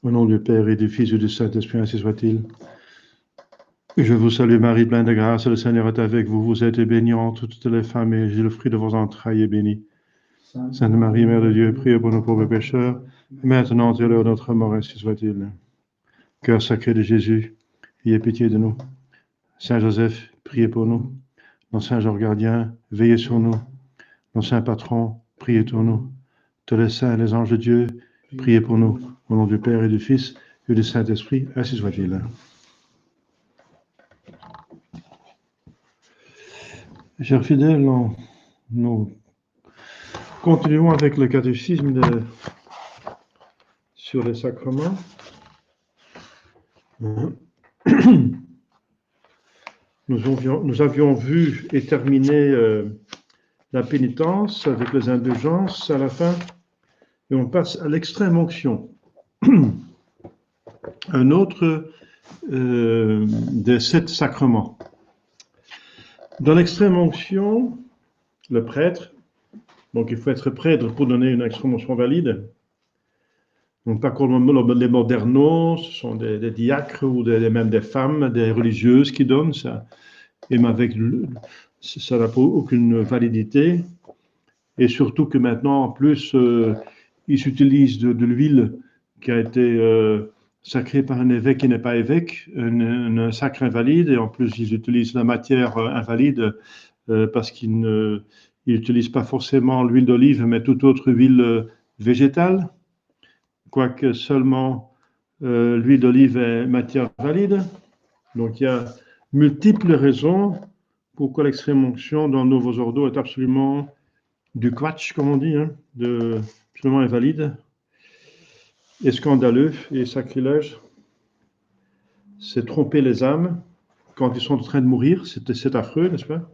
Au nom du Père et du Fils et du Saint-Esprit, ainsi soit-il. Je vous salue Marie, pleine de grâce, le Seigneur est avec vous. Vous êtes bénie entre toutes les femmes et le fruit de vos entrailles est béni. Sainte Marie, Mère de Dieu, priez pour nous pauvres pécheurs, maintenant et à l'heure de notre mort, ainsi soit-il. Cœur sacré de Jésus, ayez pitié de nous. Saint Joseph, priez pour nous. Nos saints jours gardiens, veillez sur nous. Nos saints patrons, priez pour nous. Tous les saints et les anges de Dieu, priez pour nous. Au nom du Père et du Fils et du Saint-Esprit, ainsi soit-il. Chers fidèles, nous continuons avec le catéchisme sur les sacrements. Nous avions vu et terminé la pénitence avec les indulgences à la fin, et on passe à l'extrême onction. Un autre des 7 sacrements. Dans l'extrême onction, le prêtre, donc il faut être prêtre pour donner une extrême onction valide. Donc pas comme les modernos, ce sont des diacres ou même des femmes, des religieuses qui donnent ça. Et ça n'a pas aucune validité. Et surtout que maintenant, en plus, ils utilisent de l'huile qui a été sacrée par un évêque qui n'est pas évêque, un sacre invalide, et en plus, ils utilisent la matière invalide parce qu'ils n'utilisent pas forcément l'huile d'olive, mais toute autre huile végétale, quoique seulement l'huile d'olive est matière valide. Donc, il y a multiples raisons pourquoi l'extrême onction dans le Novus Ordo est absolument du quatsch, comme on dit, absolument invalide, et scandaleux et sacrilège. C'est tromper les âmes quand ils sont en train de mourir, c'est affreux, n'est-ce pas?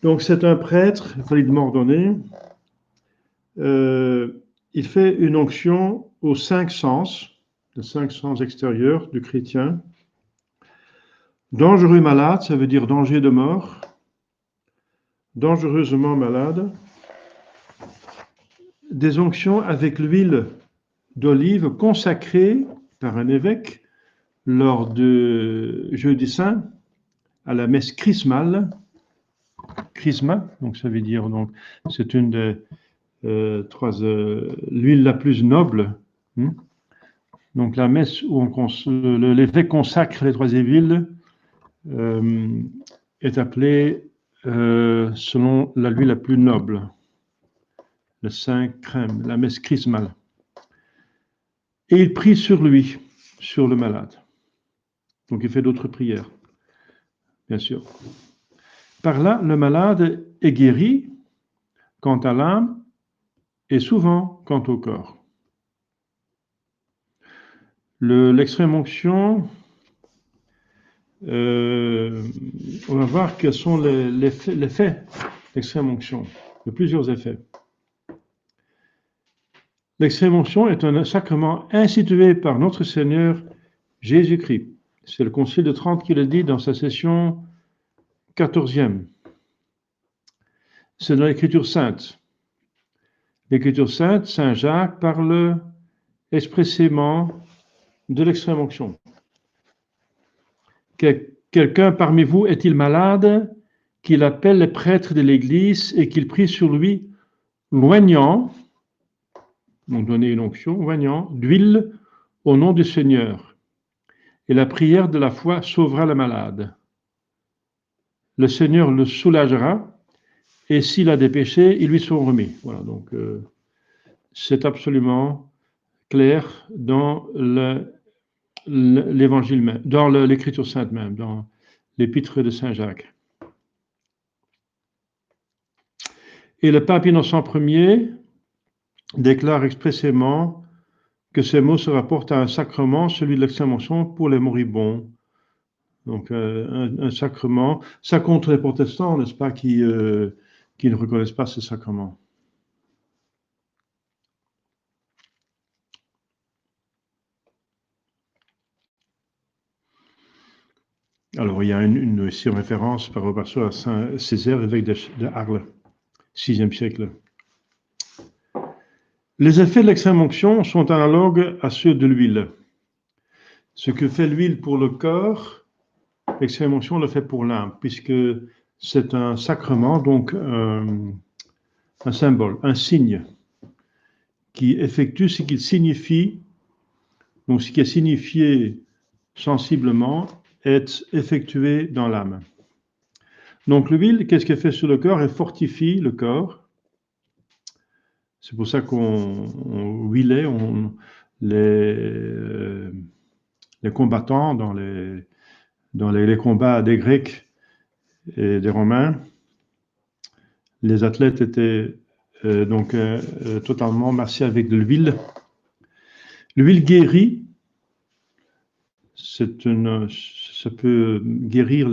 Donc c'est un prêtre validement ordonné. Il fait une onction aux 5 sens, les 5 sens extérieurs du chrétien. Dangereux malade, ça veut dire danger de mort. Dangereusement malade. Des onctions avec l'huile d'olive consacrée par un évêque lors de Jeudi Saint à la messe chrismale. Chrisma, donc ça veut dire, donc c'est une des l'huile la plus noble. Donc la messe où l'évêque consacre les 3 huiles est appelée selon l'huile la plus noble, le Saint Crème, la messe chrismale. Et il prie sur lui, sur le malade. Donc il fait d'autres prières, bien sûr. Par là, le malade est guéri quant à l'âme et souvent quant au corps. L'extrême onction, on va voir quels sont les effets d'extrême onction. Il y a plusieurs effets. L'extrême onction est un sacrement institué par notre Seigneur Jésus-Christ. C'est le Concile de Trente qui le dit dans sa session 14e. C'est dans l'Écriture sainte. L'Écriture sainte, Saint Jacques parle expressément de l'extrême onction. Quelqu'un parmi vous est-il malade, qu'il appelle les prêtres de l'Église et qu'il prie sur lui, loignant, donc donner une onction, loignant, d'huile au nom du Seigneur. Et la prière de la foi sauvera le malade. Le Seigneur le soulagera, et s'il a des péchés, ils lui seront remis. Voilà, donc c'est absolument clair dans l'évangile même, dans l'écriture sainte même, dans l'épître de Saint Jacques. Et le pape Innocent Ier déclare expressément que ces mots se rapportent à un sacrement, celui de l'extrême onction pour les moribonds. Donc un sacrement, ça contre les protestants, n'est-ce pas, qui ne reconnaissent pas ce sacrement. Alors, il y a une référence par rapport à Saint Césaire, évêque de Arles, 6e siècle. Les effets de l'extrême onction sont analogues à ceux de l'huile. Ce que fait l'huile pour le corps, l'extrême onction le fait pour l'âme, puisque c'est un sacrement, donc un symbole, un signe qui effectue ce qu'il signifie. Donc ce qui est signifié sensiblement est effectué dans l'âme. Donc l'huile, qu'est-ce qu'elle fait sur le corps? Elle fortifie le corps. C'est pour ça qu'on huilait les combattants dans les combats des Grecs et des Romains. Les athlètes étaient totalement massés avec de l'huile. L'huile guérit. Ça peut guérir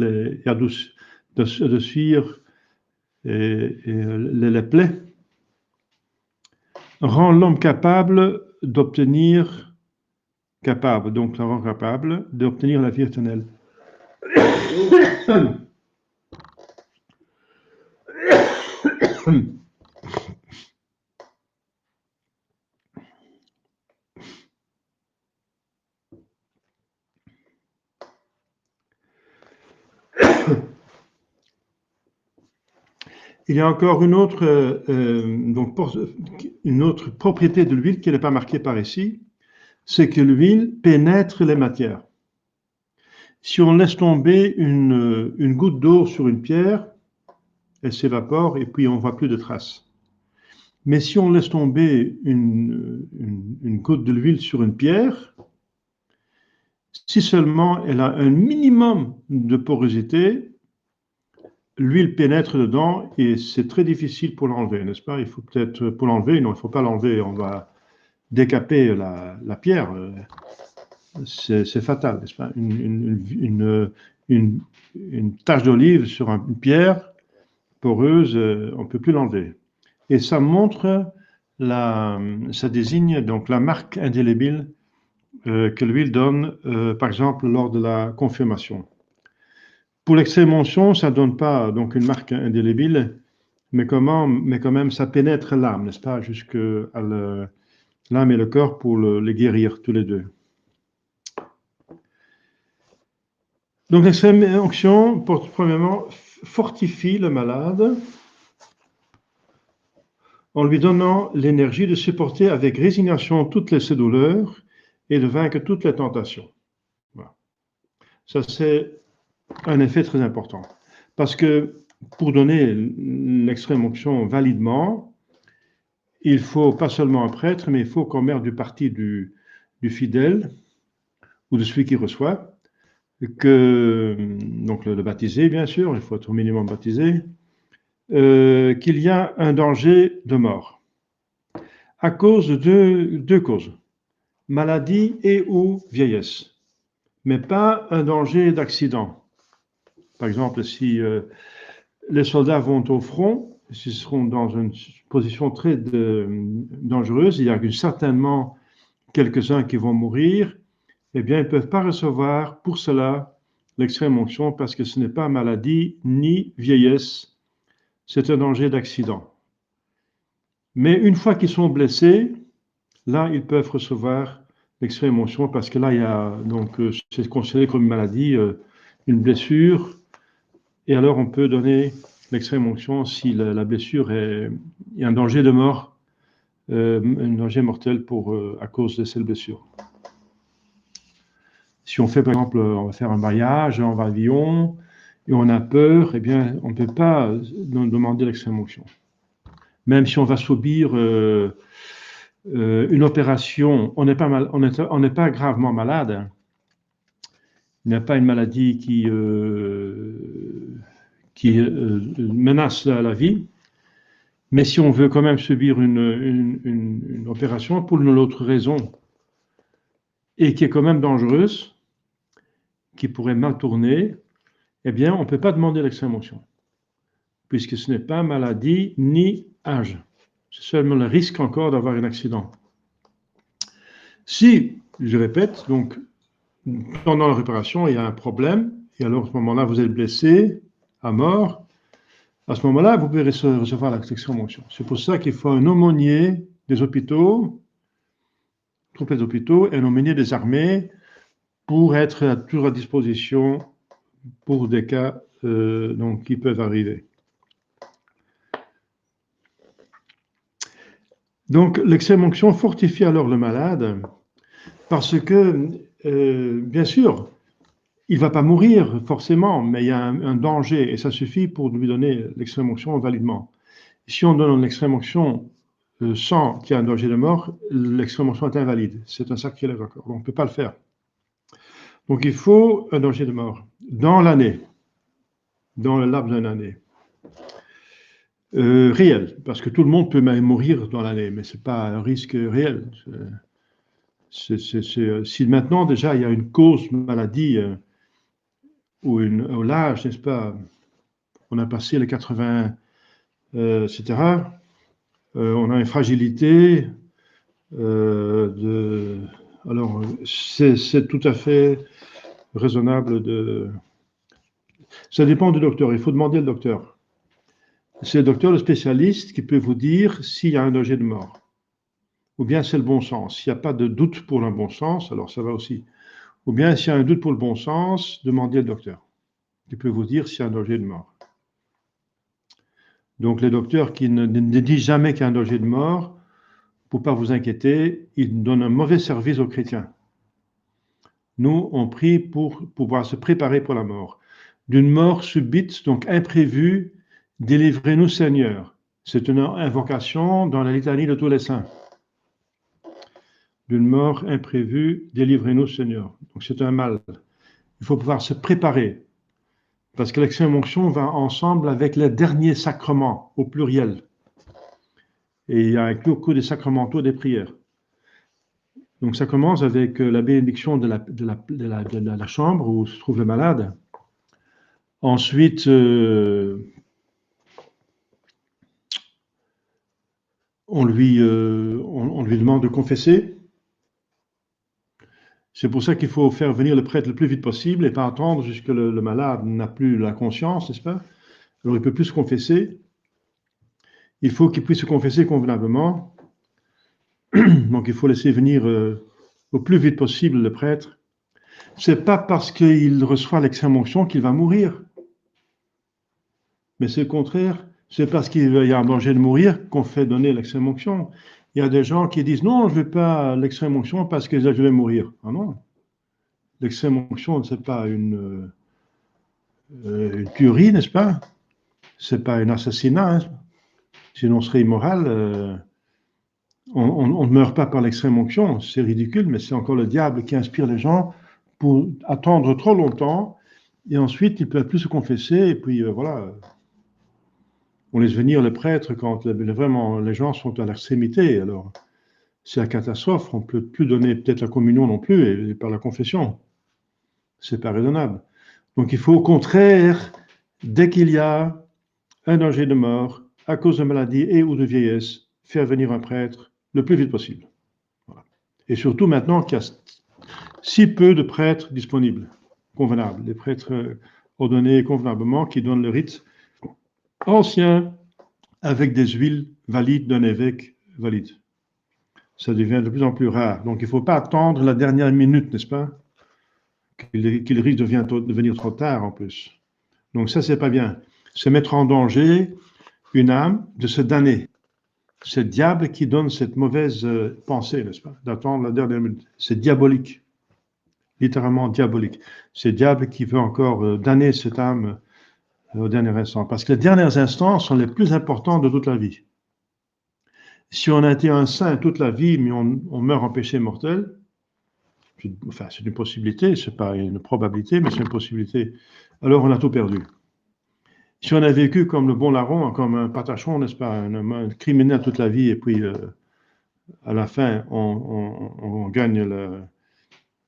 adoucir les plaies, rend l'homme capable d'obtenir la vie éternelle. Il y a encore une autre propriété de l'huile qui n'est pas marquée par ici, c'est que l'huile pénètre les matières. Si on laisse tomber une goutte d'eau sur une pierre, elle s'évapore et puis on ne voit plus de traces. Mais si on laisse tomber une goutte de l'huile sur une pierre, si seulement elle a un minimum de porosité, l'huile pénètre dedans et c'est très difficile pour l'enlever, n'est-ce pas? Il faut peut-être, pour l'enlever, non, il ne faut pas l'enlever, on va décaper la pierre. C'est fatal, n'est-ce pas? Une tache d'olive sur une pierre poreuse, on ne peut plus l'enlever. Et ça montre, ça désigne donc la marque indélébile que l'huile donne, par exemple, lors de la confirmation. Pour l'extrême onction, ça ne donne pas donc une marque indélébile, mais quand même, ça pénètre l'âme, n'est-ce pas, jusqu'à l'âme et le corps pour les guérir tous les deux. Donc l'extrême onction, premièrement, fortifie le malade en lui donnant l'énergie de supporter avec résignation toutes ses douleurs et de vaincre toutes les tentations. Voilà. Ça, c'est un effet très important. Parce que pour donner l'extrême onction validement, il faut pas seulement un prêtre, mais il faut qu'on mette du parti du fidèle ou de celui qui reçoit, donc le baptisé, bien sûr, il faut être au minimum baptisé, qu'il y a un danger de mort à cause de deux causes, maladie et ou vieillesse, mais pas un danger d'accident. Par exemple, si les soldats vont au front, s'ils seront dans une position très dangereuse, il y a certainement quelques-uns qui vont mourir, eh bien, ils ne peuvent pas recevoir pour cela l'extrême onction parce que ce n'est pas maladie ni vieillesse, c'est un danger d'accident. Mais une fois qu'ils sont blessés, là, ils peuvent recevoir l'extrême onction parce que là, il y a donc c'est considéré comme une maladie, une blessure, et alors on peut donner l'extrême onction si la blessure est un danger de mort, un danger mortel à cause de cette blessure. Si on fait, par exemple, on va faire un mariage, on va à Lyon, et on a peur, eh bien, on ne peut pas demander l'extrême onction. Même si on va subir une opération, on n'est pas gravement malade. Il n'y a pas une maladie qui menace la vie. Mais si on veut quand même subir une opération pour une autre raison, et qui est quand même dangereuse, qui pourrait mal tourner, eh bien, on ne peut pas demander l'extrême onction, puisque ce n'est pas maladie ni âge. C'est seulement le risque encore d'avoir un accident. Si, je répète, donc, pendant la réparation, il y a un problème, et alors à ce moment-là, vous êtes blessé à mort, à ce moment-là, vous pouvez recevoir l'extrême onction. C'est pour ça qu'il faut un aumônier des hôpitaux, troupes des hôpitaux, et nominer des armées pour être toujours à disposition pour des cas donc, qui peuvent arriver. Donc, l'extrême onction fortifie alors le malade parce que, bien sûr, il ne va pas mourir forcément, mais il y a un danger et ça suffit pour lui donner l'extrême onction validement. Si on donne l'extrême onction sans qu'il y ait un danger de mort, l'extrême onction est invalide. C'est un sacrilège encore. On ne peut pas le faire. Donc, il faut un danger de mort dans l'année, dans le laps d'une année. Réel, parce que tout le monde peut même mourir dans l'année, mais ce n'est pas un risque réel. Si maintenant déjà il y a une cause maladie ou l'âge, n'est-ce pas, on a passé les 80, etc., on a une fragilité, alors c'est tout à fait raisonnable de... Ça dépend du docteur, il faut demander au docteur. C'est le docteur, le spécialiste, qui peut vous dire s'il y a un danger de mort. Ou bien c'est le bon sens. S'il n'y a pas de doute pour le bon sens, alors ça va aussi. Ou bien s'il y a un doute pour le bon sens, demandez au docteur, qui peut vous dire s'il y a un danger de mort. Donc les docteurs qui ne disent jamais qu'il y a un danger de mort, pour ne pas vous inquiéter, ils donnent un mauvais service aux chrétiens. Nous, on prie pour pouvoir se préparer pour la mort. D'une mort subite, donc imprévue, délivrez-nous Seigneur. C'est une invocation dans la litanie de tous les saints. D'une mort imprévue, délivrez-nous Seigneur. Donc c'est un mal. Il faut pouvoir se préparer. Parce que l'extrême onction va ensemble avec les derniers sacrements, au pluriel. Et il y a inclus au cours des sacramentaux des prières. Donc ça commence avec la bénédiction de la chambre où se trouve le malade. Ensuite, on lui demande de confesser. C'est pour ça qu'il faut faire venir le prêtre le plus vite possible et pas attendre jusque le malade n'a plus la conscience, n'est-ce pas? Alors il ne peut plus se confesser. Il faut qu'il puisse se confesser convenablement. Donc il faut laisser venir au plus vite possible le prêtre. C'est pas parce qu'il reçoit l'extrême onction qu'il va mourir. Mais c'est le contraire. C'est parce qu'il y a un danger de mourir qu'on fait donner l'extrême onction. Il y a des gens qui disent non, je ne veux pas l'extrême onction parce que je vais mourir. Ah non. L'extrême onction, ce n'est pas une tuerie, n'est-ce pas? Ce n'est pas un assassinat. Hein. Sinon, ce serait immoral. On ne meurt pas par l'extrême onction, c'est ridicule, mais c'est encore le diable qui inspire les gens pour attendre trop longtemps, et ensuite ils ne peuvent plus se confesser, et puis voilà, on laisse venir le prêtre quand vraiment les gens sont à l'extrémité, alors c'est la catastrophe, on ne peut plus donner peut-être la communion non plus, et par la confession, c'est pas raisonnable. Donc il faut au contraire, dès qu'il y a un danger de mort, à cause de maladie et ou de vieillesse, faire venir un prêtre le plus vite possible. Voilà. Et surtout maintenant qu'il y a si peu de prêtres disponibles, convenables, des prêtres ordonnés convenablement qui donnent le rite ancien avec des huiles valides d'un évêque valide. Ça devient de plus en plus rare. Donc il ne faut pas attendre la dernière minute, n'est-ce pas? Qu'il risque de devenir trop tard en plus. Donc ça, c'est pas bien. C'est mettre en danger une âme de se damner. C'est le diable qui donne cette mauvaise pensée, n'est-ce pas? D'attendre la dernière minute. C'est diabolique. Littéralement diabolique. C'est le diable qui veut encore damner cette âme au dernier instant. Parce que les derniers instants sont les plus importants de toute la vie. Si on a été un saint toute la vie, mais on meurt en péché mortel, enfin, c'est une possibilité, c'est pas une probabilité, mais c'est une possibilité, alors on a tout perdu. Si on a vécu comme le bon larron, comme un patachon, n'est-ce pas, un criminel toute la vie, et puis à la fin, on gagne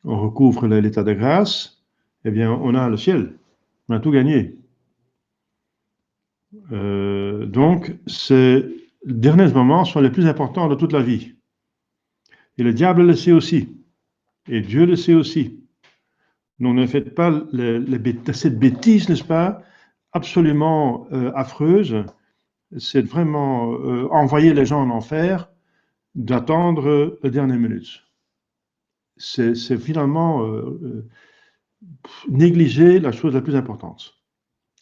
on recouvre l'état de grâce, eh bien, on a le ciel. On a tout gagné. Donc, les derniers moments sont les plus importants de toute la vie. Et le diable le sait aussi. Et Dieu le sait aussi. Donc, ne faites pas cette bêtise, n'est-ce pas, absolument affreuse. C'est vraiment envoyer les gens en enfer d'attendre la dernière minute. C'est finalement négliger la chose la plus importante,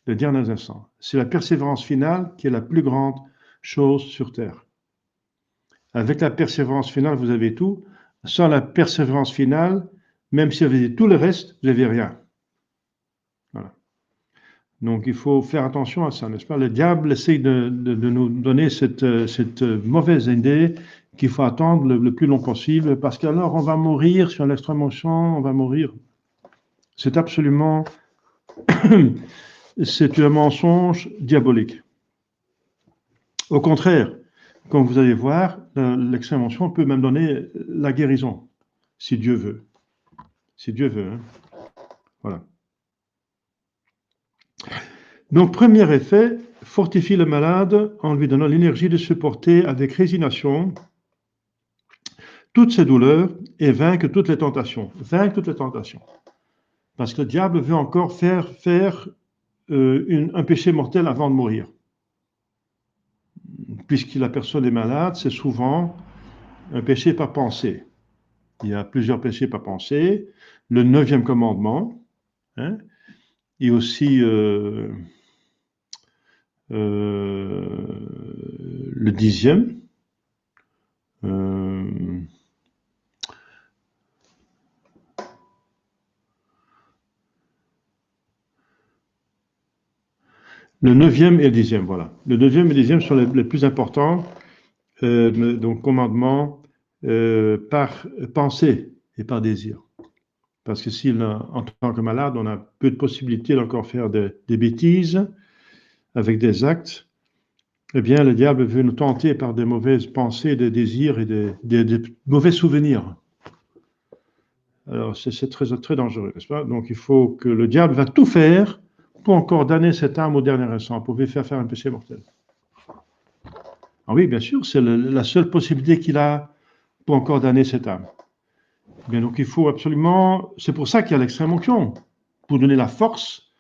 les derniers instants. C'est la persévérance finale qui est la plus grande chose sur Terre. Avec la persévérance finale, vous avez tout. Sans la persévérance finale, même si vous avez tout le reste, vous n'avez rien. Voilà. Donc il faut faire attention à ça, n'est-ce pas? Le diable essaie de nous donner cette mauvaise idée qu'il faut attendre le plus long possible, parce qu'alors on va mourir sur l'extrême onction, on va mourir. C'est absolument, c'est un mensonge diabolique. Au contraire, comme vous allez voir, l'extrême onction peut même donner la guérison, si Dieu veut. Si Dieu veut, hein. Voilà. Donc, premier effet, fortifie le malade en lui donnant l'énergie de supporter avec résignation toutes ses douleurs et vaincre toutes les tentations. Vaincre toutes les tentations. Parce que le diable veut encore faire un péché mortel avant de mourir. Puisque la personne est malade, c'est souvent un péché par pensée. Il y a plusieurs péchés par pensée. Le 9e commandement, hein, et aussi le 10e. Le 9e et le 10e, voilà. Le 9e et le 10e sont les plus importants, donc commandements par pensée et par désir. Parce que si, en tant que malade, on a peu de possibilités d'encore faire des bêtises avec des actes, eh bien, le diable veut nous tenter par des mauvaises pensées, des désirs et des mauvais souvenirs. Alors, c'est très, très dangereux, n'est-ce pas? Donc, il faut que le diable va tout faire pour encore damner cette âme au dernier instant, pour lui faire un péché mortel. Ah oui, bien sûr, c'est la seule possibilité qu'il a pour encore damner cette âme. Bien, donc, il faut absolument... C'est pour ça qu'il y a l'extrême onction, pour donner la force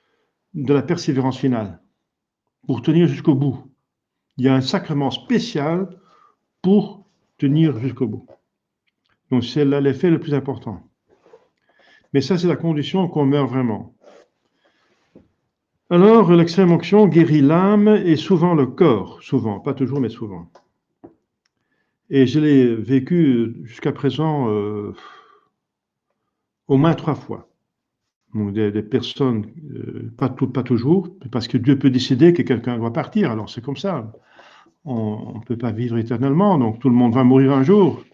de la persévérance finale, pour tenir jusqu'au bout. Il y a un sacrement spécial pour tenir jusqu'au bout. Donc, c'est là l'effet le plus important. Mais ça, c'est la condition qu'on meurt vraiment. Alors, l'extrême onction guérit l'âme et souvent le corps. Souvent, pas toujours, mais souvent. Et je l'ai vécu jusqu'à présent au moins 3 fois. Donc, des personnes, pas toujours, parce que Dieu peut décider que quelqu'un doit partir. Alors, c'est comme ça. On ne peut pas vivre éternellement, donc tout le monde va mourir un jour.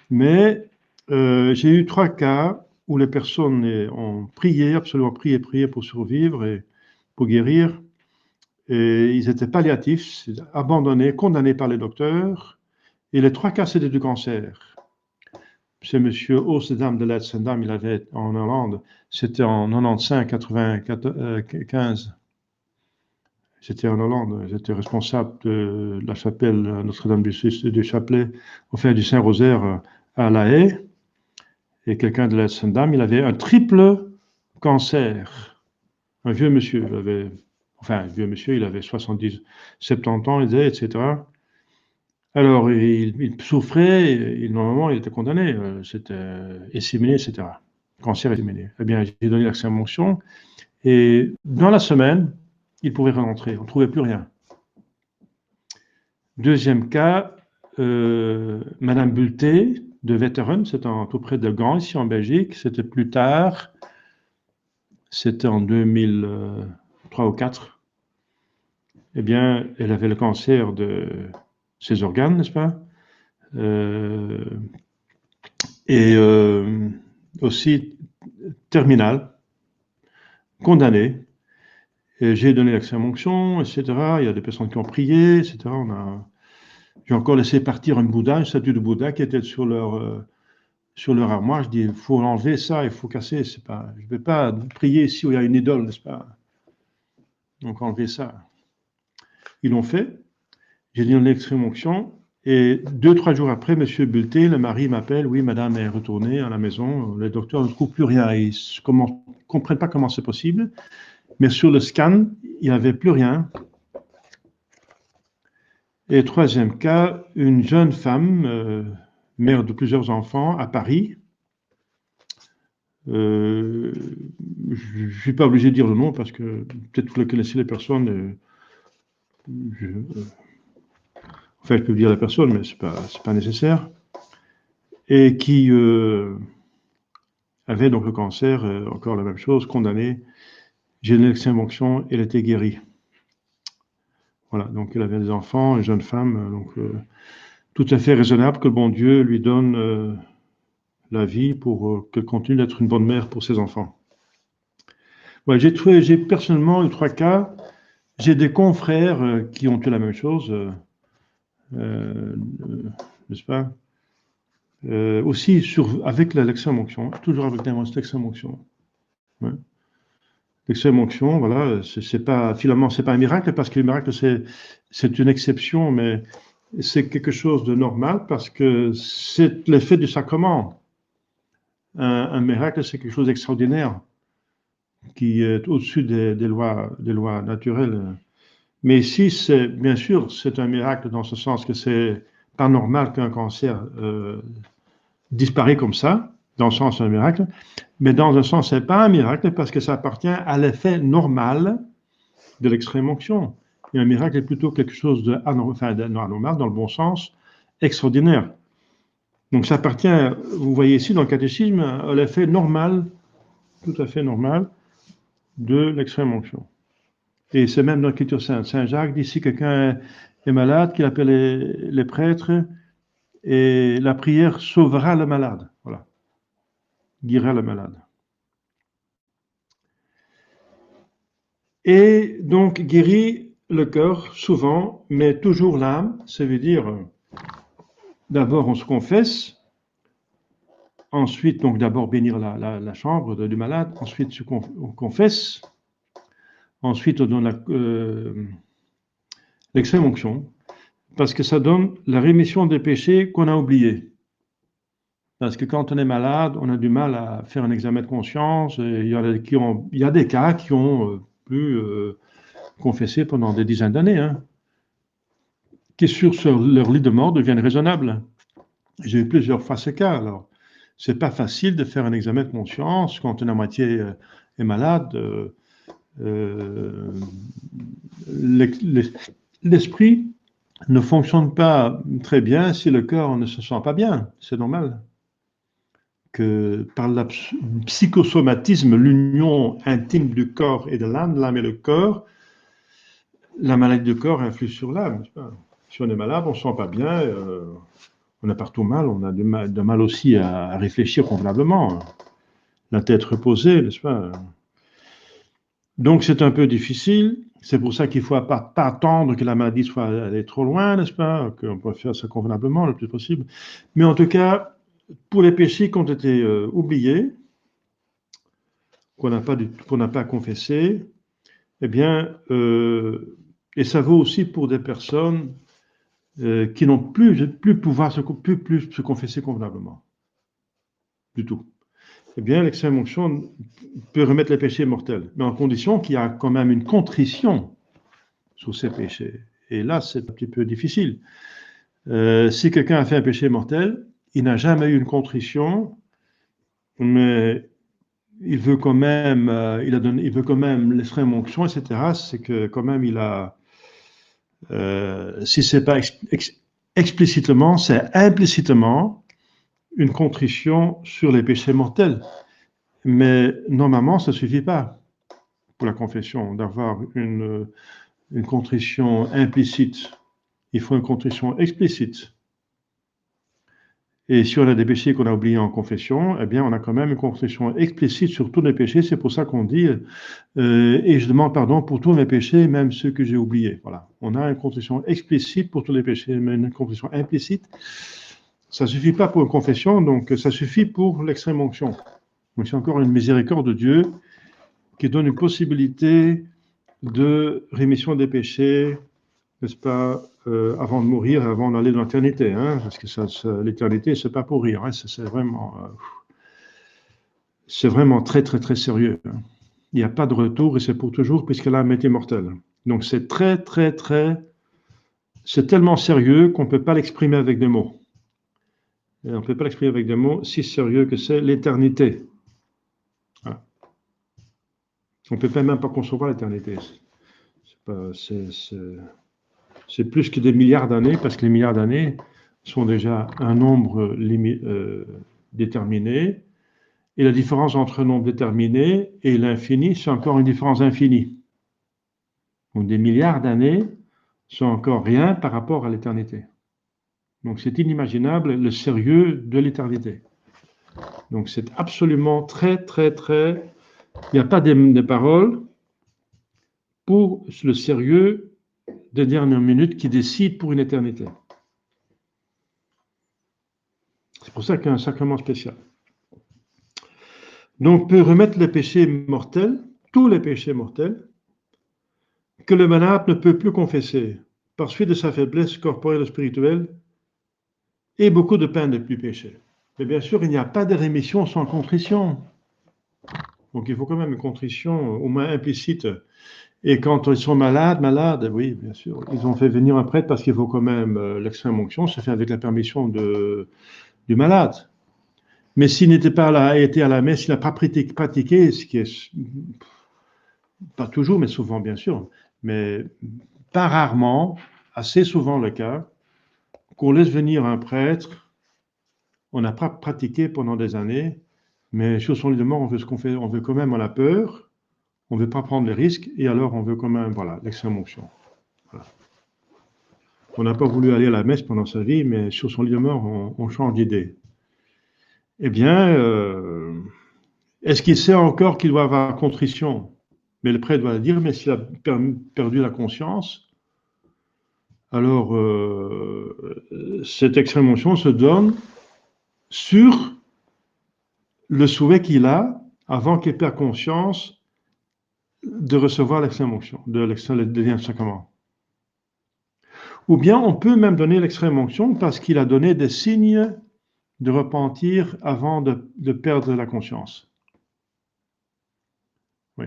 Mais j'ai eu 3 cas où les personnes ont prié, absolument prié pour survivre et pour guérir. Et ils étaient palliatifs, abandonnés, condamnés par les docteurs. Et les 3 cas, c'était du cancer. C'est M. Oosterdam de Leidschendam, il avait en Hollande, c'était en 95. J'étais en Hollande, j'étais responsable de la chapelle Notre-Dame du Chapelet, enfin du Saint-Rosaire à La Haye. Et quelqu'un de Leidschendam, il avait un triple cancer. Un vieux monsieur, il avait 70, 70 ans, etc. Alors, il souffrait, normalement, il était condamné, c'était assimilé, etc. Cancer assimilé. Eh bien, j'ai donné l'extrême onction, et dans la semaine, il pouvait rentrer, on ne trouvait plus rien. Deuxième cas, Madame Bulté, de Wetteren, c'est tout près de Gand, ici en Belgique, c'était plus tard, c'était en 2003 ou 2004. Eh bien, elle avait le cancer de ses organes, n'est-ce pas? Et aussi terminal, condamné. Et j'ai donné l'extrême onction, etc. Il y a des personnes qui ont prié, etc. J'ai encore laissé partir un Bouddha, une statue de Bouddha qui était sur leur armoire. Je dis, il faut enlever ça, il faut casser. Je ne vais pas prier ici où il y a une idole, n'est-ce pas? Donc enlever ça. Ils l'ont fait. J'ai donné l'extrême onction. Et 2-3 jours après, M. Bulté, le mari, m'appelle. Oui, madame est retournée à la maison. Les docteurs ne trouvent plus rien. Ils ne comprennent pas comment c'est possible. Mais sur le scan, il n'y avait plus rien. Et troisième cas, une jeune femme, mère de plusieurs enfants à Paris. Je ne suis pas obligé de dire le nom parce que peut-être vous le connaissez les personnes. Enfin, je peux dire la personne, mais c'est pas nécessaire. Et qui avait donc le cancer, encore la même chose, condamnée, génétique onction, elle était guérie. Voilà, donc elle avait des enfants, une jeune femme, donc tout à fait raisonnable que le bon Dieu lui donne la vie pour qu'elle continue d'être une bonne mère pour ses enfants. Ouais, j'ai personnellement eu 3 cas. J'ai des confrères qui ont eu la même chose, n'est-ce pas? Aussi avec l'extrême onction, toujours avec l'extrême onction. Ouais. L'extrême onction, voilà, finalement, c'est pas un miracle parce que le miracle, c'est une exception, mais c'est quelque chose de normal parce que c'est l'effet du sacrement. Un miracle, c'est quelque chose d'extraordinaire qui est au-dessus des lois naturelles. Mais ici, bien sûr, c'est un miracle dans ce sens que c'est pas normal qu'un cancer disparaît comme ça, dans le sens d'un miracle, mais dans un sens, c'est pas un miracle parce que ça appartient à l'effet normal de l'extrême onction. Et un miracle est plutôt quelque chose d'anormal, dans le bon sens, extraordinaire. Donc ça appartient, vous voyez ici dans le catéchisme, à l'effet normal, tout à fait normal, de l'extrême onction. Et c'est même dans l'Écriture sainte. Saint Jacques dit si quelqu'un est malade, qu'il appelle les prêtres, et la prière sauvera le malade. Voilà. Guérira le malade. Et donc guérit le cœur souvent, mais toujours l'âme. Ça veut dire, d'abord on se confesse, ensuite donc d'abord bénir la chambre du malade, ensuite on confesse, ensuite on donne l'extrême onction, parce que ça donne la rémission des péchés qu'on a oubliés. Parce que quand on est malade, on a du mal à faire un examen de conscience. Il y a des cas qui ont pu confesser pendant des dizaines d'années, hein, qui sur leur lit de mort deviennent raisonnables. J'ai eu plusieurs fois ce cas. Alors, c'est pas facile de faire un examen de conscience quand on est à moitié est malade. L'esprit ne fonctionne pas très bien si le corps ne se sent pas bien. C'est normal. Que par le psychosomatisme, l'union intime du corps et de l'âme et le corps, la maladie du corps influe sur l'âme. Si on est malade, on ne se sent pas bien, on a partout mal, on a de mal aussi à réfléchir convenablement. La tête reposée, n'est-ce pas? Donc c'est un peu difficile. C'est pour ça qu'il ne faut pas attendre que la maladie soit allée trop loin, n'est-ce pas? Qu'on peut faire ça convenablement le plus possible. Mais en tout cas, pour les péchés qui ont été oubliés, qu'on n'a pas confessé, eh bien, et ça vaut aussi pour des personnes qui n'ont plus pouvoir plus se confesser convenablement, du tout. Eh bien, l'extrême onction peut remettre les péchés mortels, mais en condition qu'il y a quand même une contrition sur ces péchés. Et là, c'est un petit peu difficile. Si quelqu'un a fait un péché mortel, il n'a jamais eu une contrition, mais il veut quand même, il veut quand même l'extrême onction, etc. C'est que quand même il a, si c'est pas explicitement, c'est implicitement une contrition sur les péchés mortels. Mais normalement, ça suffit pas pour la confession d'avoir une contrition implicite. Il faut une contrition explicite. Et si on a des péchés qu'on a oubliés en confession, eh bien, on a quand même une contrition explicite sur tous les péchés. C'est pour ça qu'on dit et je demande pardon pour tous mes péchés, même ceux que j'ai oubliés. Voilà. On a une contrition explicite pour tous les péchés, mais une contrition implicite, ça ne suffit pas pour une confession, donc ça suffit pour l'extrême onction. Donc c'est encore une miséricorde de Dieu qui donne une possibilité de rémission des péchés, n'est-ce pas, avant de mourir, avant d'aller dans l'éternité, hein, parce que l'éternité, c'est pas pour rire, hein, c'est vraiment très, très, très sérieux. Hein. Il n'y a pas de retour et c'est pour toujours puisque l'âme est immortelle. Donc c'est très, très, très c'est tellement sérieux qu'on ne peut pas l'exprimer avec des mots. Et on ne peut pas l'exprimer avec des mots, si sérieux que c'est l'éternité. Voilà. On ne peut même pas concevoir l'éternité. C'est plus que des milliards d'années, parce que les milliards d'années sont déjà un nombre déterminé, et la différence entre un nombre déterminé et l'infini, c'est encore une différence infinie. Donc des milliards d'années sont encore rien par rapport à l'éternité. Donc c'est inimaginable le sérieux de l'éternité. Donc c'est absolument très, très, très... Il n'y a pas de paroles pour le sérieux des dernières minutes qui décident pour une éternité. C'est pour ça qu'il y a un sacrement spécial. Donc on peut remettre les péchés mortels, tous les péchés mortels, que le malade ne peut plus confesser, par suite de sa faiblesse corporelle et spirituelle, et beaucoup de peine de plus pécher. Mais bien sûr, il n'y a pas de rémission sans contrition. Donc il faut quand même une contrition, au moins implicite. Et quand ils sont malades, oui, bien sûr, ils ont fait venir un prêtre parce qu'il faut quand même, l'extrême onction se fait avec la permission du malade. Mais s'il n'était pas là, été à la messe, il n'a pas pratiqué, ce qui est pas toujours, mais souvent, bien sûr, mais pas rarement, assez souvent le cas, qu'on laisse venir un prêtre, on n'a pas pratiqué pendant des années, mais sur son lit de mort, on veut ce qu'on fait, on veut quand même, on a peur, on ne veut pas prendre les risques, et alors on veut quand même, voilà, l'extrême onction. Voilà. On n'a pas voulu aller à la messe pendant sa vie, mais sur son lit de mort, on change d'idée. Eh bien, est-ce qu'il sait encore qu'il doit avoir contrition? Mais le prêtre doit le dire, mais s'il a perdu la conscience, alors cette extrême onction se donne sur le souhait qu'il a, avant qu'il perde conscience, de recevoir l'extrême onction, le deuxième sacrement. Ou bien on peut même donner l'extrême onction parce qu'il a donné des signes de repentir avant de perdre la conscience. Oui.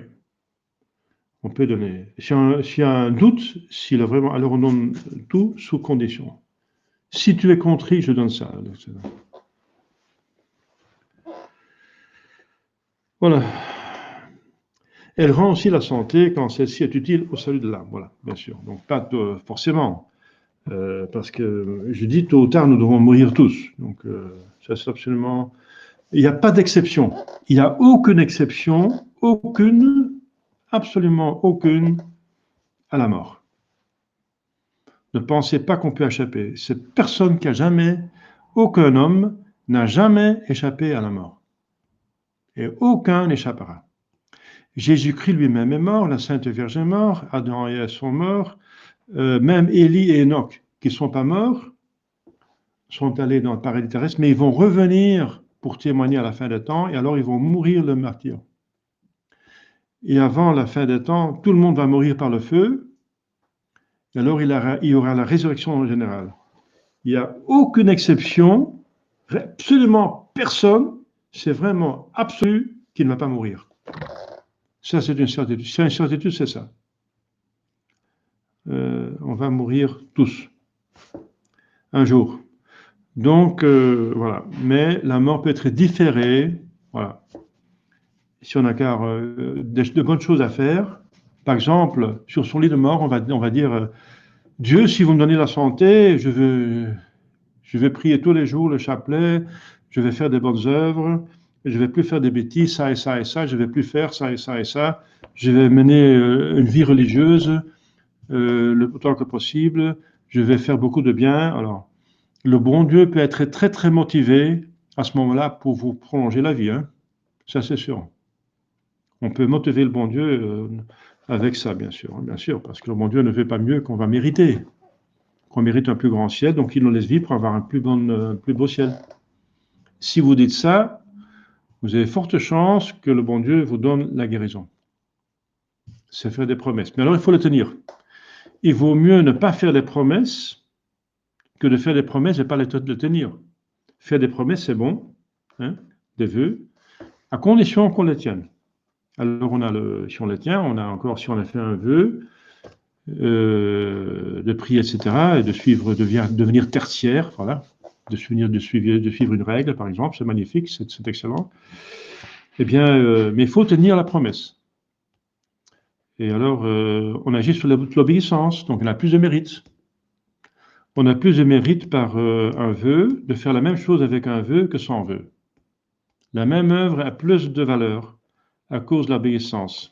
On peut donner. S'il y a un doute, s'il a vraiment, alors on donne tout sous condition. Si tu es contrit, je donne ça. Voilà. Elle rend aussi la santé quand celle-ci est utile au salut de l'âme. Voilà, bien sûr. Donc pas forcément. Parce que je dis tôt ou tard, nous devons mourir tous. Donc ça c'est absolument... Il n'y a pas d'exception. Il n'y a aucune exception, aucune, absolument aucune, à la mort. Ne pensez pas qu'on peut échapper. C'est personne qui a jamais, aucun homme n'a jamais échappé à la mort. Et aucun n'échappera. Jésus-Christ lui-même est mort, la Sainte Vierge est morte, Adam et Ève sont morts, même Élie et Enoch, qui ne sont pas morts, sont allés dans le paradis terrestre, mais ils vont revenir pour témoigner à la fin des temps, et alors ils vont mourir le martyre. Et avant la fin des temps, tout le monde va mourir par le feu, et alors il y aura la résurrection générale. Il n'y a aucune exception, absolument personne, c'est vraiment absolu qu'il ne va pas mourir. Ça, c'est une certitude. C'est une certitude, c'est ça. On va mourir tous, un jour. Donc, voilà. Mais la mort peut être différée, voilà. Si on a de bonnes choses à faire, par exemple, sur son lit de mort, on va dire Dieu, si vous me donnez la santé, je vais prier tous les jours le chapelet, je vais faire des bonnes œuvres, je ne vais plus faire des bêtises, ça et ça et ça, je ne vais plus faire ça et ça et ça, je vais mener une vie religieuse le autant que possible, je vais faire beaucoup de bien. Alors, le bon Dieu peut être très très motivé à ce moment-là pour vous prolonger la vie, hein. Ça c'est sûr. On peut motiver le bon Dieu avec ça, bien sûr, parce que le bon Dieu ne veut pas mieux qu'on va mériter, qu'on mérite un plus grand ciel, donc il nous laisse vivre pour avoir un plus beau ciel. Si vous dites ça, vous avez forte chance que le bon Dieu vous donne la guérison. C'est faire des promesses. Mais alors il faut le tenir. Il vaut mieux ne pas faire des promesses que de faire des promesses et pas les tenir. Faire des promesses, c'est bon, hein, des vœux, à condition qu'on les tienne. Alors si on les tient, si on a fait un vœu, de prier, etc., et de suivre, devenir tertiaire, voilà, de suivre une règle, par exemple, c'est magnifique, c'est excellent. Eh bien, mais il faut tenir la promesse. Et alors, on agit sur l'obéissance, donc on a plus de mérite. On a plus de mérite par un vœu, de faire la même chose avec un vœu que sans vœu. La même œuvre a plus de valeur à cause de l'obéissance.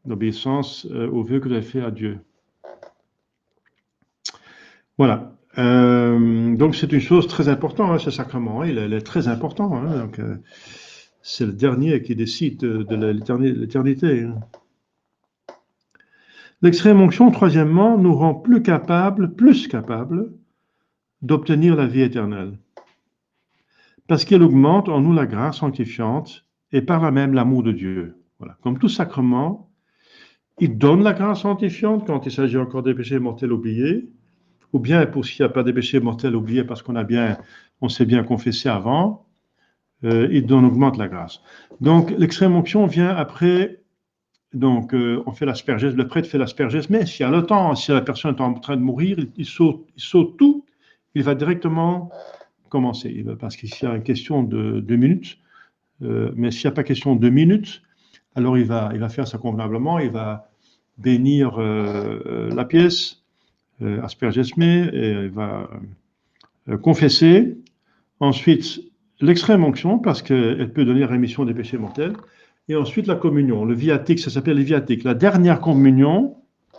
L'obéissance au vœu que vous avez fait à Dieu. Voilà. Donc c'est une chose très importante, hein, ce sacrement. Il est très important. Hein, donc, c'est le dernier qui décide de l'éternité. Hein. L'extrême onction, troisièmement, nous rend plus capables d'obtenir la vie éternelle. Parce qu'elle augmente en nous la grâce sanctifiante et par là même l'amour de Dieu. Voilà. Comme tout sacrement, il donne la grâce sanctifiante quand il s'agit encore des péchés mortels oubliés, ou bien pour s'il n'y a pas des péchés mortels oubliés parce on s'est bien confessé avant, il augmente la grâce. Donc l'extrême onction vient après. Donc, on fait l'aspergès, le prêtre fait l'aspergès, mais s'il y a le temps, si la personne est en train de mourir, il saute tout, il va directement commencer. Parce qu'ici, il y a une question de 2 minutes, mais s'il n'y a pas question de 2 minutes, alors il va faire ça convenablement, il va bénir la pièce, aspergesmer, et il va confesser. Ensuite, l'extrême onction, parce qu'elle peut donner rémission des péchés mortels. Et ensuite, la communion. Le viatique, ça s'appelle le viatique. La dernière communion,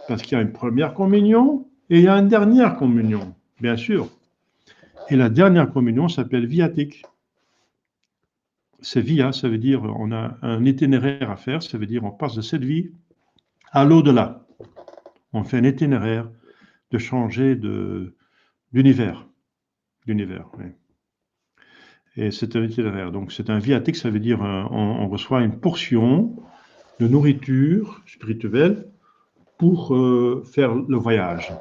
parce qu'il y a une première communion et il y a une dernière communion, bien sûr. Et la dernière communion s'appelle viatique. C'est via, ça veut dire on a un itinéraire à faire, ça veut dire on passe de cette vie à l'au-delà. On fait un itinéraire de changer d'univers. Oui. Et c'est un itinéraire. Donc c'est un viatique, ça veut dire on reçoit une portion de nourriture spirituelle pour faire le voyage.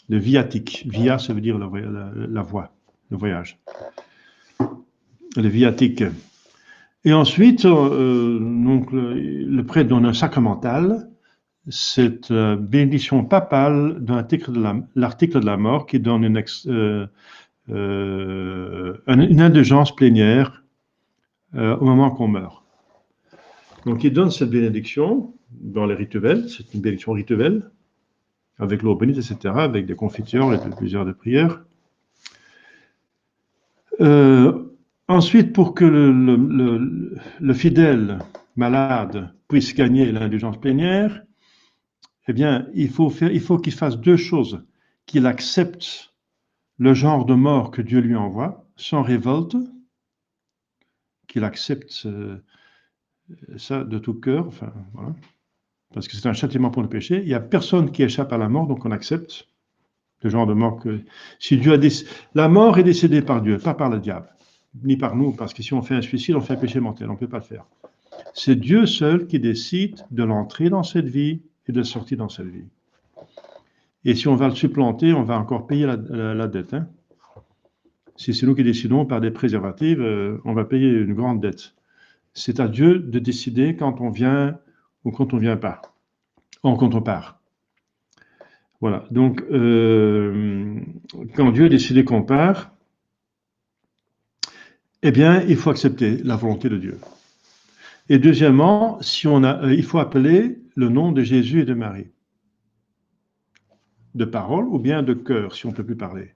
Le viatique. Via, ça veut dire la voie, le voyage. Le viatique. Et ensuite, donc, le prêtre donne un sacramental, cette bénédiction papale de l'article de la mort qui donne une indulgence plénière au moment qu'on meurt. Donc, il donne cette bénédiction dans les rituels, c'est une bénédiction rituelle, avec l'eau bénite, etc., avec des confitures et plusieurs de prières. Ensuite, pour que le fidèle malade puisse gagner l'indulgence plénière, eh bien, il faut qu'il fasse 2 choses. Qu'il accepte le genre de mort que Dieu lui envoie, sans révolte, qu'il accepte ça de tout cœur, enfin, voilà, parce que c'est un châtiment pour le péché. Il n'y a personne qui échappe à la mort, donc on accepte le genre de mort que... Si Dieu la mort est décidée par Dieu, pas par le diable, ni par nous, parce que si on fait un suicide, on fait un péché mortel, on ne peut pas le faire. C'est Dieu seul qui décide de l'entrée dans cette vie et de sortir dans cette vie. Et si on va le supplanter, on va encore payer la dette. Hein. Si c'est nous qui décidons par des préservatifs, on va payer une grande dette. C'est à Dieu de décider quand on vient ou quand on ne vient pas, ou quand on part. Voilà, donc quand Dieu a décidé qu'on part, eh bien, il faut accepter la volonté de Dieu. Et deuxièmement, il faut appeler le nom de Jésus et de Marie. De parole ou bien de cœur, si on ne peut plus parler.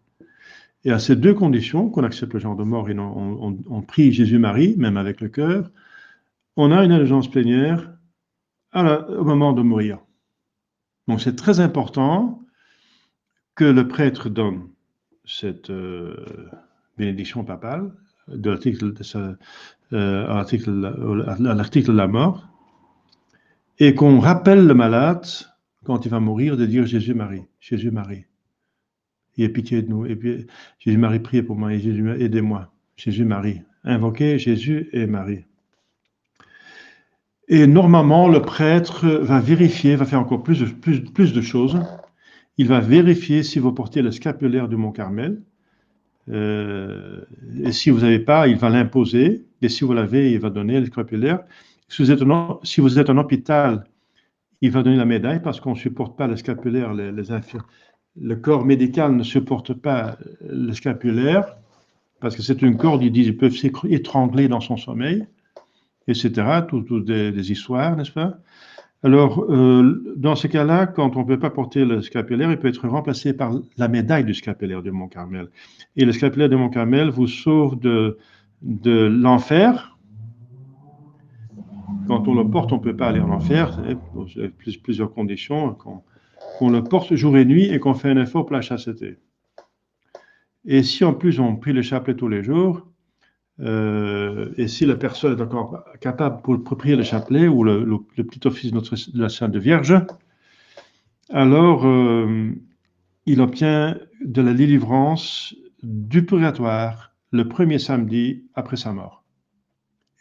Et à ces 2 conditions, qu'on accepte le genre de mort et on prie Jésus-Marie, même avec le cœur, on a une indulgence plénière au moment de mourir. Donc c'est très important que le prêtre donne cette bénédiction papale à l'article de la mort et qu'on rappelle le malade quand il va mourir de dire Jésus-Marie, Jésus-Marie. Ayez pitié de nous. Et puis, Jésus-Marie, priez pour moi. Et Jésus, aidez-moi. Jésus-Marie. Invoquez Jésus et Marie. Et normalement, le prêtre va vérifier, va faire encore plus de choses. Il va vérifier si vous portez le scapulaire du Mont Carmel. Et si vous n'avez pas, il va l'imposer. Et si vous l'avez, il va donner le scapulaire. Si vous êtes en hôpital, il va donner la médaille parce qu'on ne supporte pas le scapulaire, le corps médical ne supporte pas le scapulaire, parce que c'est une corde, ils disent, ils peuvent s'étrangler dans son sommeil, etc. Toutes des histoires, n'est-ce pas? Alors, dans ce cas-là, quand on ne peut pas porter le scapulaire, il peut être remplacé par la médaille du scapulaire du Mont Carmel. Et le scapulaire du Mont Carmel vous sauve de l'enfer. Quand on le porte, on ne peut pas aller en enfer. Il y a plusieurs conditions. Qu'on le porte jour et nuit et qu'on fait un effort pour la chasteté. Et si en plus on prie le chapelet tous les jours, et si la personne est encore capable pour prier le chapelet ou le petit office de la Sainte Vierge, alors il obtient de la délivrance du purgatoire le premier samedi après sa mort.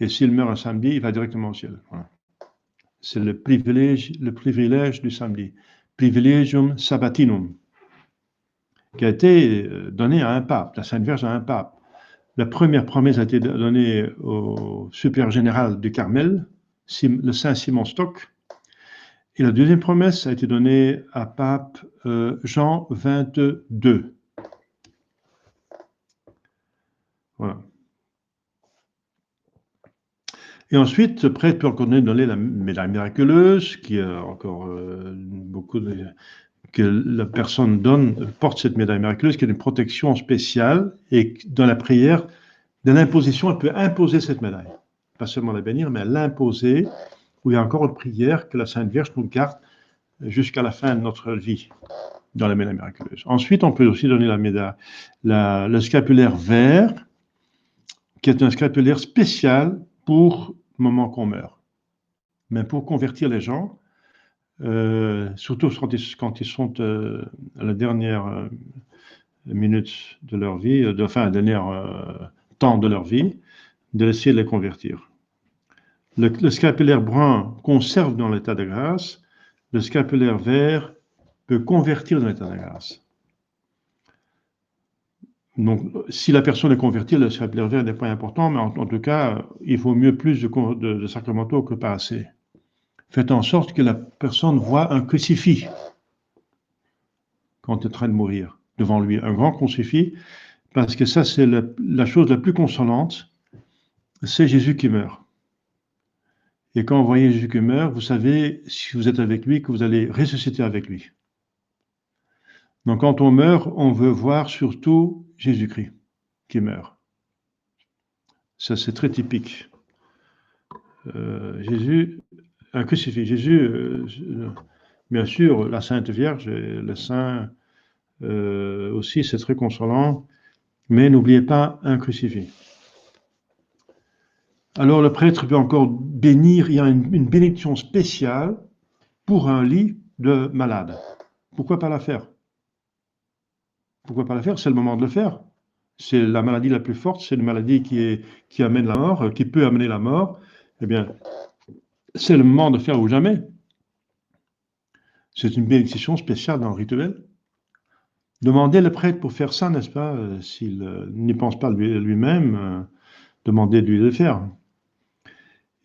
Et s'il meurt un samedi, il va directement au ciel. Voilà. C'est le privilège du samedi. Privilegium sabbatinum, qui a été donné à un pape, la Sainte Vierge à un pape. La première promesse a été donnée au supérieur général du Carmel, le Saint Simon Stock, et la deuxième promesse a été donnée à pape Jean XXII. Voilà. Et ensuite, ce prêtre peut encore donner la médaille miraculeuse, qui a encore beaucoup que la personne porte cette médaille miraculeuse, qui est une protection spéciale, et dans la prière, dans l'imposition, elle peut imposer cette médaille. Pas seulement la bénir, mais l'imposer, où il y a encore une prière que la Sainte Vierge nous garde jusqu'à la fin de notre vie, dans la médaille miraculeuse. Ensuite, on peut aussi donner la médaille, le scapulaire vert, qui est un scapulaire spécial pour le moment qu'on meurt. Mais pour convertir les gens, surtout quand ils sont à la dernière minute de leur vie, enfin, dernier temps de leur vie, d'essayer de les convertir. Le scapulaire brun conserve dans l'état de grâce, le scapulaire vert peut convertir dans l'état de grâce. Donc, si la personne est convertie, le scapulaire vert n'est pas important, mais en tout cas, il vaut mieux plus de sacramentaux que pas assez. Faites en sorte que la personne voit un crucifix quand elle est en train de mourir devant lui, un grand crucifix, parce que ça, c'est la chose la plus consolante, c'est Jésus qui meurt. Et quand vous voyez Jésus qui meurt, vous savez, si vous êtes avec lui, que vous allez ressusciter avec lui. Donc quand on meurt, on veut voir surtout Jésus-Christ qui meurt. Ça, c'est très typique. Jésus, un crucifix. Jésus, bien sûr, la Sainte Vierge et le Saint aussi, c'est très consolant, mais n'oubliez pas un crucifix. Alors le prêtre peut encore bénir, il y a une bénédiction spéciale pour un lit de malade. Pourquoi pas la faire? Pourquoi pas la faire? C'est le moment de le faire. C'est la maladie la plus forte, c'est une maladie qui amène la mort, qui peut amener la mort. Eh bien, c'est le moment de faire ou jamais. C'est une bénédiction spéciale dans le rituel. Demandez le prêtre pour faire ça, n'est-ce pas? S'il n'y pense pas lui-même, demandez de lui le faire.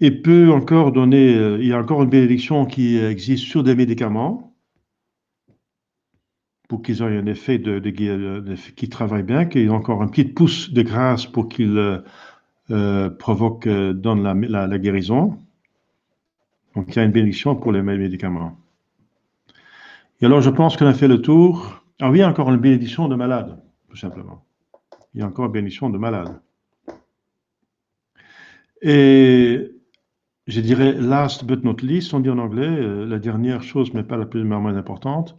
Et peut encore donner, il y a encore une bénédiction qui existe sur des médicaments, pour qu'ils aient un effet qui travaille bien, qu'il y ait encore un petit pouce de grâce pour qu'il donne la guérison. Donc il y a une bénédiction pour les médicaments. Et alors je pense qu'on a fait le tour. Ah oui, il y a encore une bénédiction de malade, tout simplement. Il y a encore une bénédiction de malade. Et je dirais last but not least, on dit en anglais, la dernière chose, mais pas la plus moins importante,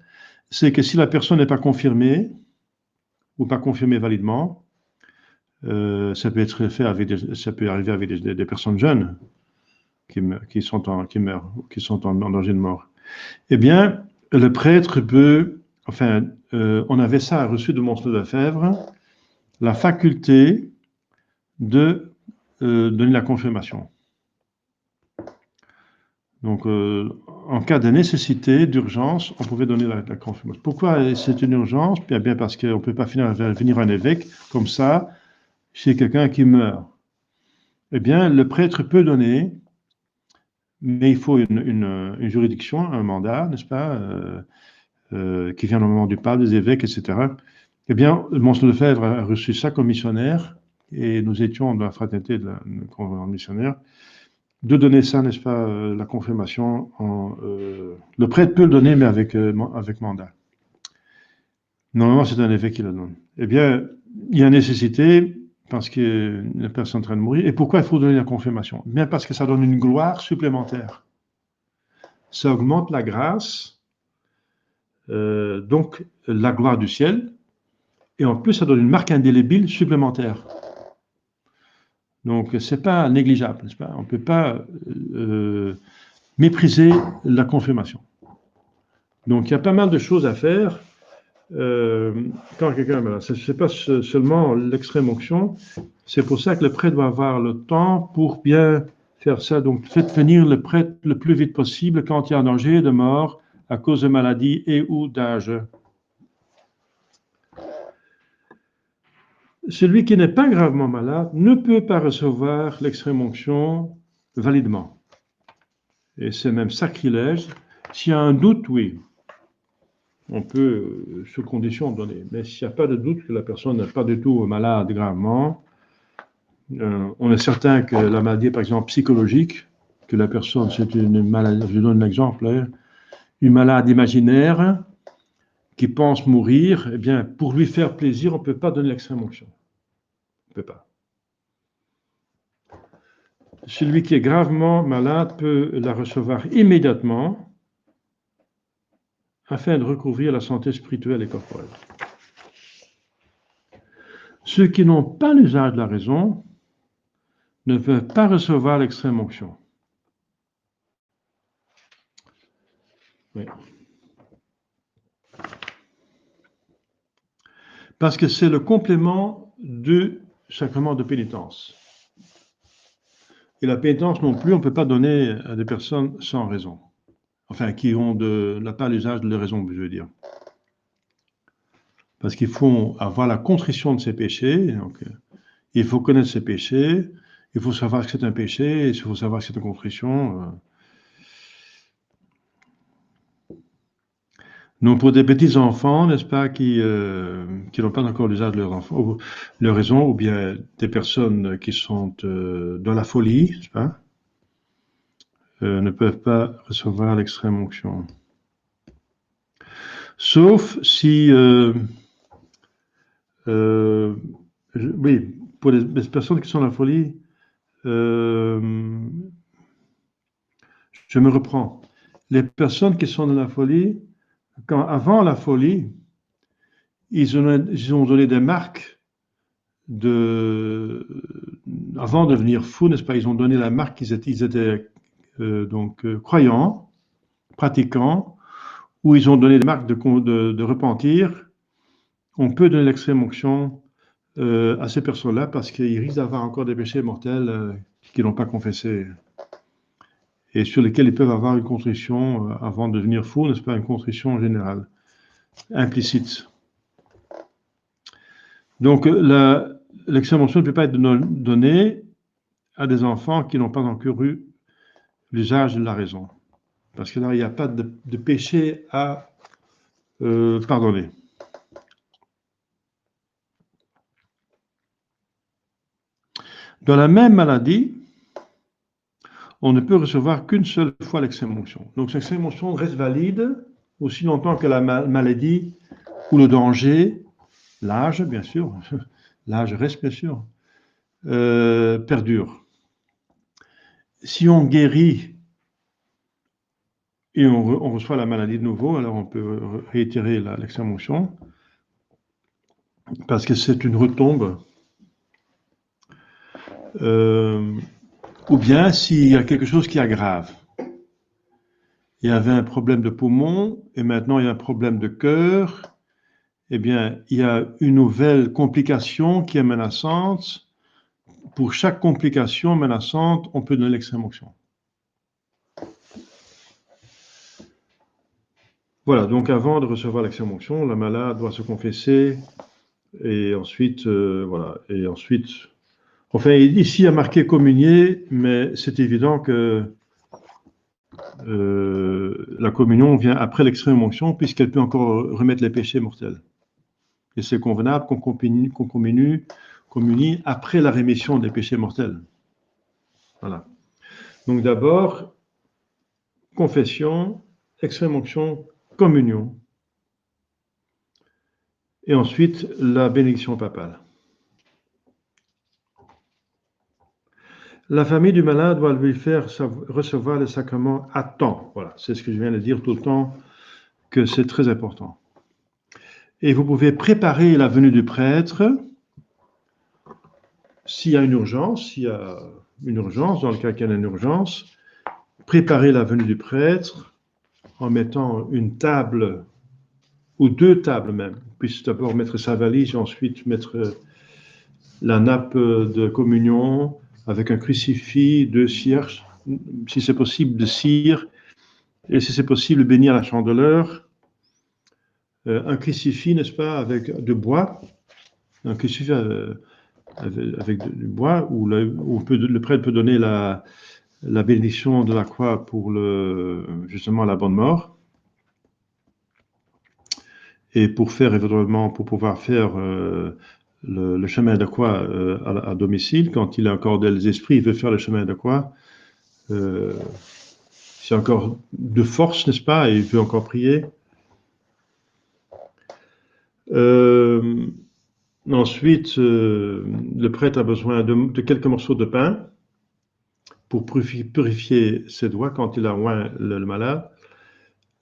c'est que si la personne n'est pas confirmée, ou pas confirmée validement, ça peut être fait ça peut arriver avec des personnes jeunes qui meurent, qui sont en danger de mort. Eh bien, le prêtre peut, on avait ça reçu de Monseigneur Lefebvre, la faculté de donner la confirmation. Donc, en cas de nécessité, d'urgence, on pouvait donner la confirmation. Pourquoi c'est une urgence? Bien parce qu'on ne peut pas venir un évêque comme ça chez quelqu'un qui meurt. Eh bien, le prêtre peut donner, mais il faut une juridiction, un mandat, n'est-ce pas, qui vient normalement du pape, des évêques, etc. Eh bien, Monseigneur Lefebvre a reçu ça comme missionnaire, et nous étions dans la fraternité de la convention missionnaire, de donner ça, n'est-ce pas, la confirmation. Le prêtre peut le donner, mais avec mandat. Normalement, c'est un évêque qui le donne. Eh bien, il y a nécessité, parce que la personne est en train de mourir. Et pourquoi il faut donner la confirmation? Bien parce que ça donne une gloire supplémentaire. Ça augmente la grâce, donc la gloire du ciel, et en plus, ça donne une marque indélébile supplémentaire. Donc, ce n'est pas négligeable, n'est-ce pas? On ne peut pas mépriser la confirmation. Donc, il y a pas mal de choses à faire quand quelqu'un est malade. Ce n'est pas seulement l'extrême onction, c'est pour ça que le prêtre doit avoir le temps pour bien faire ça. Donc, faites venir le prêtre le plus vite possible quand il y a un danger de mort à cause de maladie et ou d'âge. Celui qui n'est pas gravement malade ne peut pas recevoir l'extrême onction validement. Et c'est même sacrilège. S'il y a un doute, oui, on peut, sous condition, donner. Mais s'il n'y a pas de doute que la personne n'est pas du tout malade gravement, on est certain que la maladie, par exemple, psychologique, que la personne, c'est une maladie, je donne un exemple, hein, une malade imaginaire qui pense mourir, eh bien, pour lui faire plaisir, on ne peut pas donner l'extrême onction. On ne peut pas. Celui qui est gravement malade peut la recevoir immédiatement afin de recouvrir la santé spirituelle et corporelle. Ceux qui n'ont pas l'usage de la raison ne peuvent pas recevoir l'extrême onction. Oui. Parce que c'est le complément du sacrement de pénitence. Et la pénitence non plus, on ne peut pas donner à des personnes sans raison. Enfin, qui n'ont pas l'usage de la raison, je veux dire. Parce qu'il faut avoir la contrition de ses péchés. Donc, il faut connaître ses péchés. Il faut savoir que c'est un péché. Il faut savoir que c'est une contrition. Donc, pour des petits enfants, n'est-ce pas, qui n'ont pas encore l'usage de leur raison, ou bien des personnes qui sont dans la folie, n'est-ce pas, ne peuvent pas recevoir l'extrême onction. Sauf si, oui, pour les personnes qui sont dans la folie, je me reprends. Les personnes qui sont dans la folie, avant la folie, ils ont donné des marques avant de devenir fous, n'est-ce pas? Ils ont donné la marque qu'ils étaient croyants, pratiquants, ou ils ont donné des marques de repentir. On peut donner l'extrême onction à ces personnes-là parce qu'ils risquent d'avoir encore des péchés mortels qu'ils n'ont pas confessés et sur lesquels ils peuvent avoir une contrition avant de devenir fous, n'est-ce pas? Une contrition générale, implicite. Donc, l'extrême onction ne peut pas être donnée à des enfants qui n'ont pas encore eu l'usage de la raison. Parce que là, il n'y a pas de péché à pardonner. Dans la même maladie, on ne peut recevoir qu'une seule fois l'extrême onction. Donc, l'extrême onction reste valide aussi longtemps que la maladie ou le danger, l'âge, bien sûr, l'âge reste bien sûr, perdure. Si on guérit et on reçoit la maladie de nouveau, alors on peut réitérer l'extrême onction parce que c'est une retombe. Ou bien s'il y a quelque chose qui aggrave. Il y avait un problème de poumon et maintenant il y a un problème de cœur. Eh bien, il y a une nouvelle complication qui est menaçante. Pour chaque complication menaçante, on peut donner l'extrême onction. Voilà, donc avant de recevoir l'extrême onction, la malade doit se confesser et ensuite, voilà, et ensuite, enfin, ici il y a marqué communier, mais c'est évident que la communion vient après l'extrême onction, puisqu'elle peut encore remettre les péchés mortels. Et c'est convenable qu'on communie après la rémission des péchés mortels. Voilà. Donc d'abord, confession, extrême onction, communion. Et ensuite, la bénédiction papale. La famille du malade doit lui faire recevoir les sacrements à temps. Voilà, c'est ce que je viens de dire tout le temps, que c'est très important. Et vous pouvez préparer la venue du prêtre s'il y a une urgence, dans le cas qu'il y a une urgence, préparer la venue du prêtre en mettant une table ou deux tables même. Puis d'abord mettre sa valise, ensuite mettre la nappe de communion avec un crucifix, 2 cierges, si c'est possible de cire, et si c'est possible bénir la chandeleur, un crucifix, n'est-ce pas, avec de bois, un crucifix avec du bois, où le prêtre peut donner la bénédiction de la croix pour justement la bonne mort, et pour pouvoir faire le chemin de croix à domicile, quand il a encore des esprits, il veut faire le chemin de croix, c'est encore de force, n'est-ce pas, et il veut encore prier. Ensuite, le prêtre a besoin de quelques morceaux de pain pour purifier ses doigts quand il a oint le malade.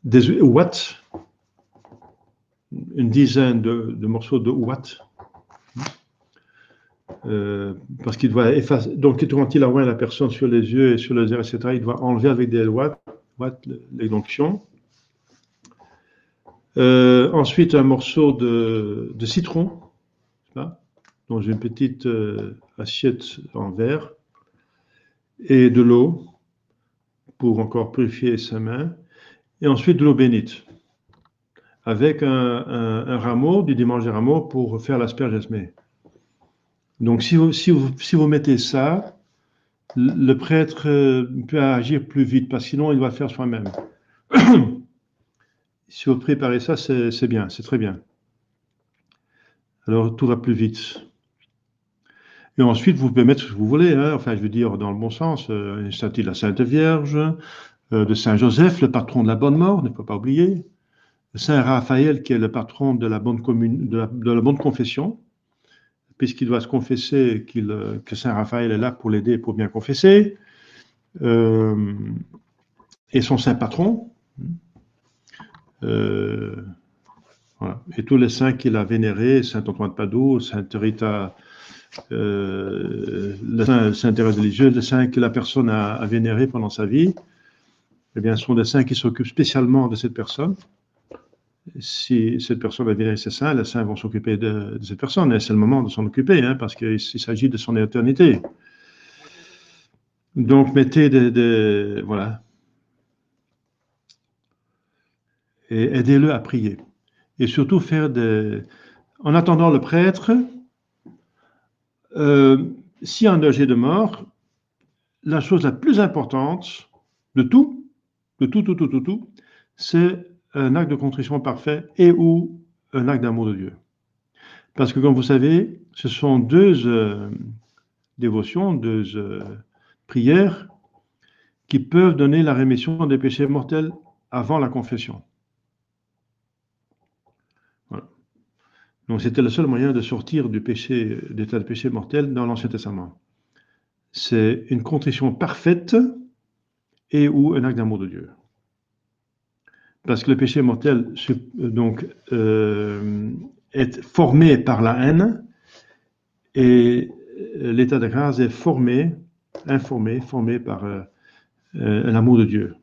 Des ouates, une dizaine de morceaux de ouates, parce qu'il doit effacer. Donc, quand il a oint la personne sur les yeux et sur les airs, etc., il doit enlever avec des ouates les onctions. Ensuite, un morceau de citron, dans une petite assiette en verre, et de l'eau pour encore purifier ses mains, et ensuite de l'eau bénite, avec un rameau, du dimanche des rameaux, pour faire l'asperge esmée. Donc si vous mettez ça, le prêtre peut agir plus vite, parce que sinon il doit le faire soi-même. Si vous préparez ça, c'est bien, c'est très bien. Alors tout va plus vite. Et ensuite, vous pouvez mettre ce que vous voulez, hein, enfin je veux dire dans le bon sens, une statue de la Sainte Vierge, de Saint Joseph, le patron de la bonne mort, ne faut pas oublier, Saint Raphaël qui est le patron de la bonne confession, puisqu'il doit se confesser que Saint Raphaël est là pour l'aider pour bien confesser, et son saint patron, voilà. Et tous les saints qu'il a vénérés, Saint Antoine de Padoue, Sainte Rita, Sainte Thérèse religieuse, les saints que la personne a vénérés pendant sa vie, eh bien, ce sont des saints qui s'occupent spécialement de cette personne. Si cette personne va vénérer ses saints, les saints vont s'occuper de cette personne, et c'est le moment de s'en occuper, hein, parce qu'il s'agit de son éternité. Donc, mettez voilà, et aidez-le à prier. Et surtout en attendant le prêtre, s'il y a un danger de mort, la chose la plus importante de tout, c'est un acte de contrition parfait et ou un acte d'amour de Dieu. Parce que comme vous savez, ce sont deux dévotions, deux prières qui peuvent donner la rémission des péchés mortels avant la confession. Voilà. Donc c'était le seul moyen de sortir d'état de péché mortel dans l'Ancien Testament. C'est une contrition parfaite et ou un acte d'amour de Dieu. Parce que le péché mortel est formé par la haine, et l'état de grâce est formé par l'amour de Dieu.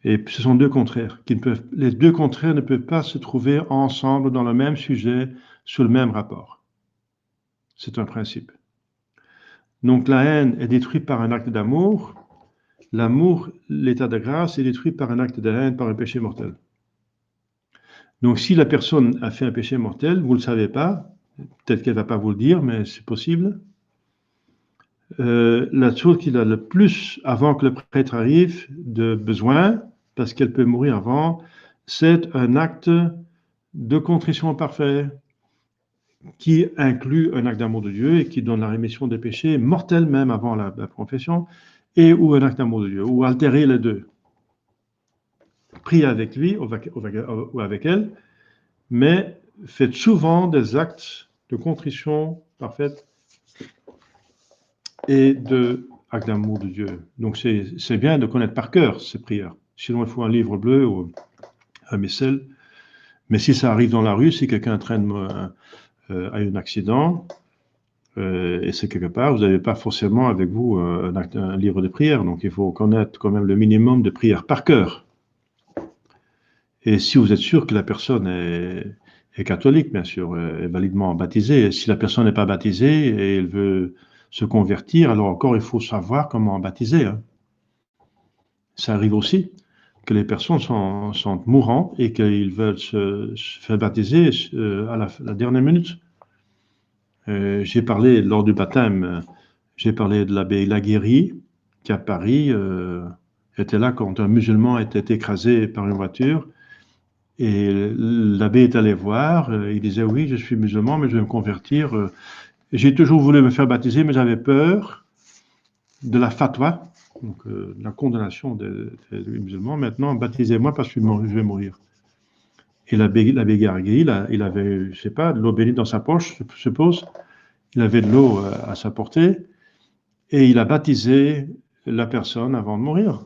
Et ce sont deux contraires. Les deux contraires ne peuvent pas se trouver ensemble dans le même sujet, sur le même rapport. C'est un principe. Donc la haine est détruite par un acte d'amour. L'amour, l'état de grâce, est détruit par un acte de haine, par un péché mortel. Donc si la personne a fait un péché mortel, vous ne le savez pas, peut-être qu'elle ne va pas vous le dire, mais c'est possible. la chose qu'il a le plus, avant que le prêtre arrive, de besoin, parce qu'elle peut mourir avant, c'est un acte de contrition parfait, qui inclut un acte d'amour de Dieu et qui donne la rémission des péchés mortels même avant la confession, et ou un acte d'amour de Dieu, ou altérer les deux. Priez avec lui ou avec elle, mais faites souvent des actes de contrition parfaite et de acte d'amour de Dieu. Donc c'est bien de connaître par cœur ces prières. Sinon, il faut un livre bleu ou un missel. Mais si ça arrive dans la rue, si quelqu'un traîne à un accident, et c'est quelque part, vous n'avez pas forcément avec vous un livre de prière. Donc il faut connaître quand même le minimum de prières par cœur. Et si vous êtes sûr que la personne est catholique, bien sûr, est validement baptisée. Et si la personne n'est pas baptisée et elle veut se convertir, alors encore il faut savoir comment baptiser. Hein. Ça arrive aussi que les personnes sont mourantes et qu'ils veulent se faire baptiser à la dernière minute. J'ai parlé lors du baptême, j'ai parlé de l'abbé Laguérie, qui à Paris était là quand un musulman était écrasé par une voiture. Et l'abbé est allé voir, il disait oui, je suis musulman, mais je vais me convertir. J'ai toujours voulu me faire baptiser, mais j'avais peur de la fatwa, donc la condamnation des musulmans. Maintenant, baptisez-moi parce que je vais mourir. Et l'abbé Gargui, il avait, je sais pas, de l'eau bénite dans sa poche, je suppose. Il avait de l'eau à sa portée et il a baptisé la personne avant de mourir.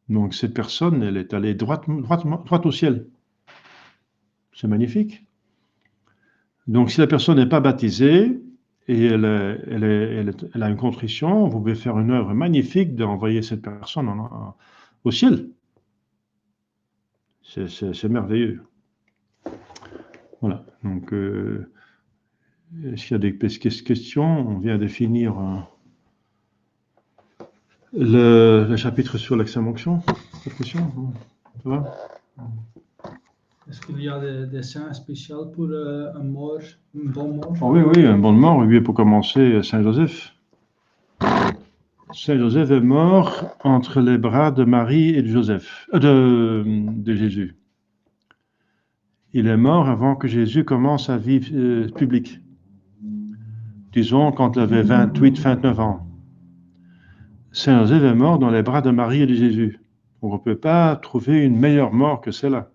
Donc cette personne, elle est allée droit au ciel. C'est magnifique. Donc si la personne n'est pas baptisée et elle a une contrition, vous pouvez faire une œuvre magnifique d'envoyer cette personne au ciel. C'est merveilleux. Voilà. Donc, est-ce qu'il y a des questions? On vient de finir le chapitre sur l'extrême-onction. Question? Ça va? Est-ce qu'il y a des saints spéciaux pour un mort, un bon mort? Oh oui, un bon mort. Oui, pour commencer, Saint Joseph. Saint Joseph est mort entre les bras de Marie et de Joseph, de Jésus. Il est mort avant que Jésus commence sa vie publique. Disons quand il avait 28, 29 ans. Saint Joseph est mort dans les bras de Marie et de Jésus. On ne peut pas trouver une meilleure mort que celle-là.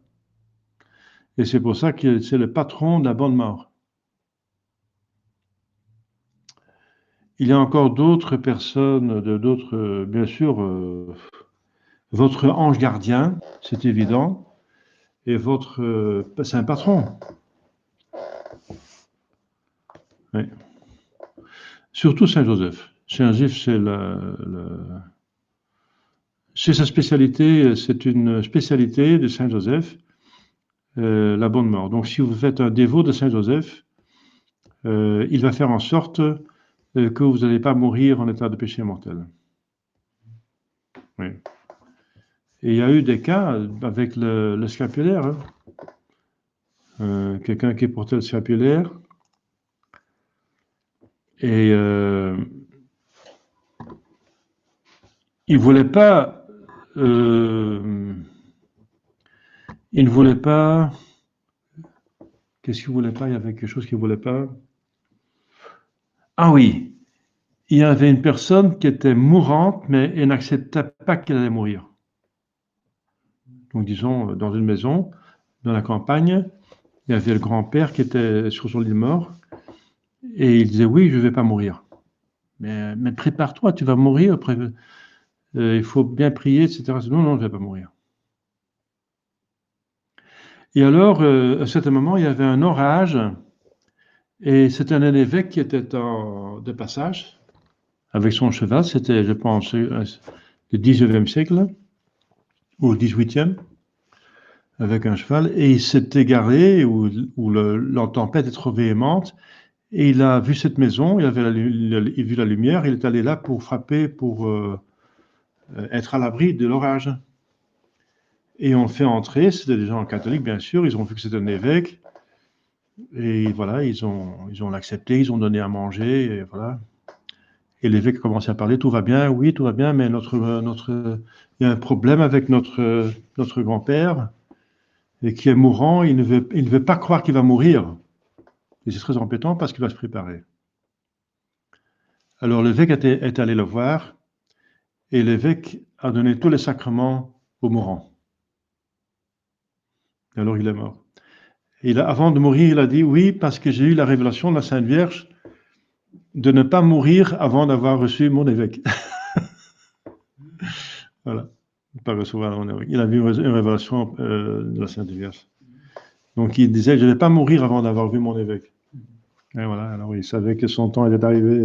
Et c'est pour ça que c'est le patron de la bonne mort. Il y a encore d'autres personnes, bien sûr, votre ange gardien, c'est évident, et c'est un patron. Oui. Surtout Saint Joseph. Saint Joseph, c'est sa spécialité, c'est une spécialité de Saint Joseph, la bonne mort. Donc si vous êtes un dévot de Saint Joseph, il va faire en sorte que vous n'allez pas mourir en état de péché mortel. Oui. Et il y a eu des cas avec le scapulaire. Hein. Quelqu'un qui portait le scapulaire et il ne voulait pas. Il ne voulait pas. Qu'est-ce qu'il ne voulait pas? Il y avait quelque chose qu'il ne voulait pas. Ah oui, il y avait une personne qui était mourante, mais elle n'acceptait pas qu'elle allait mourir. Donc, disons, dans une maison, dans la campagne, il y avait le grand-père qui était sur son lit de mort, et il disait, oui, je ne vais pas mourir. Mais prépare-toi, tu vas mourir, il faut bien prier, etc. Non, je ne vais pas mourir. Et alors, à un certain moment, il y avait un orage, et c'était un évêque qui était de passage, avec son cheval, c'était, je pense, le 19e siècle, ou le 18e, avec un cheval, et il s'est égaré, où la tempête est trop véhémente, et il a vu cette maison, il a vu la lumière, il est allé là pour frapper, pour être à l'abri de l'orage. Et on le fait entrer, c'était des gens catholiques, bien sûr, ils ont vu que c'était un évêque, et voilà, ils ont l'accepté, ils ont donné à manger, et voilà. Et l'évêque a commencé à parler, tout va bien, oui, tout va bien, mais il y a un problème avec notre grand-père, et qui est mourant, il ne veut pas croire qu'il va mourir. Et c'est très embêtant parce qu'il doit se préparer. Alors l'évêque est allé le voir, et l'évêque a donné tous les sacrements au mourant. Et alors il est mort. Avant de mourir, il a dit, oui, parce que j'ai eu la révélation de la Sainte Vierge de ne pas mourir avant d'avoir reçu mon évêque. Voilà. Pas recevoir mon évêque. Il a vu une révélation de la Sainte Vierge. Donc il disait, je ne vais pas mourir avant d'avoir vu mon évêque. Et voilà, alors il savait que son temps était arrivé.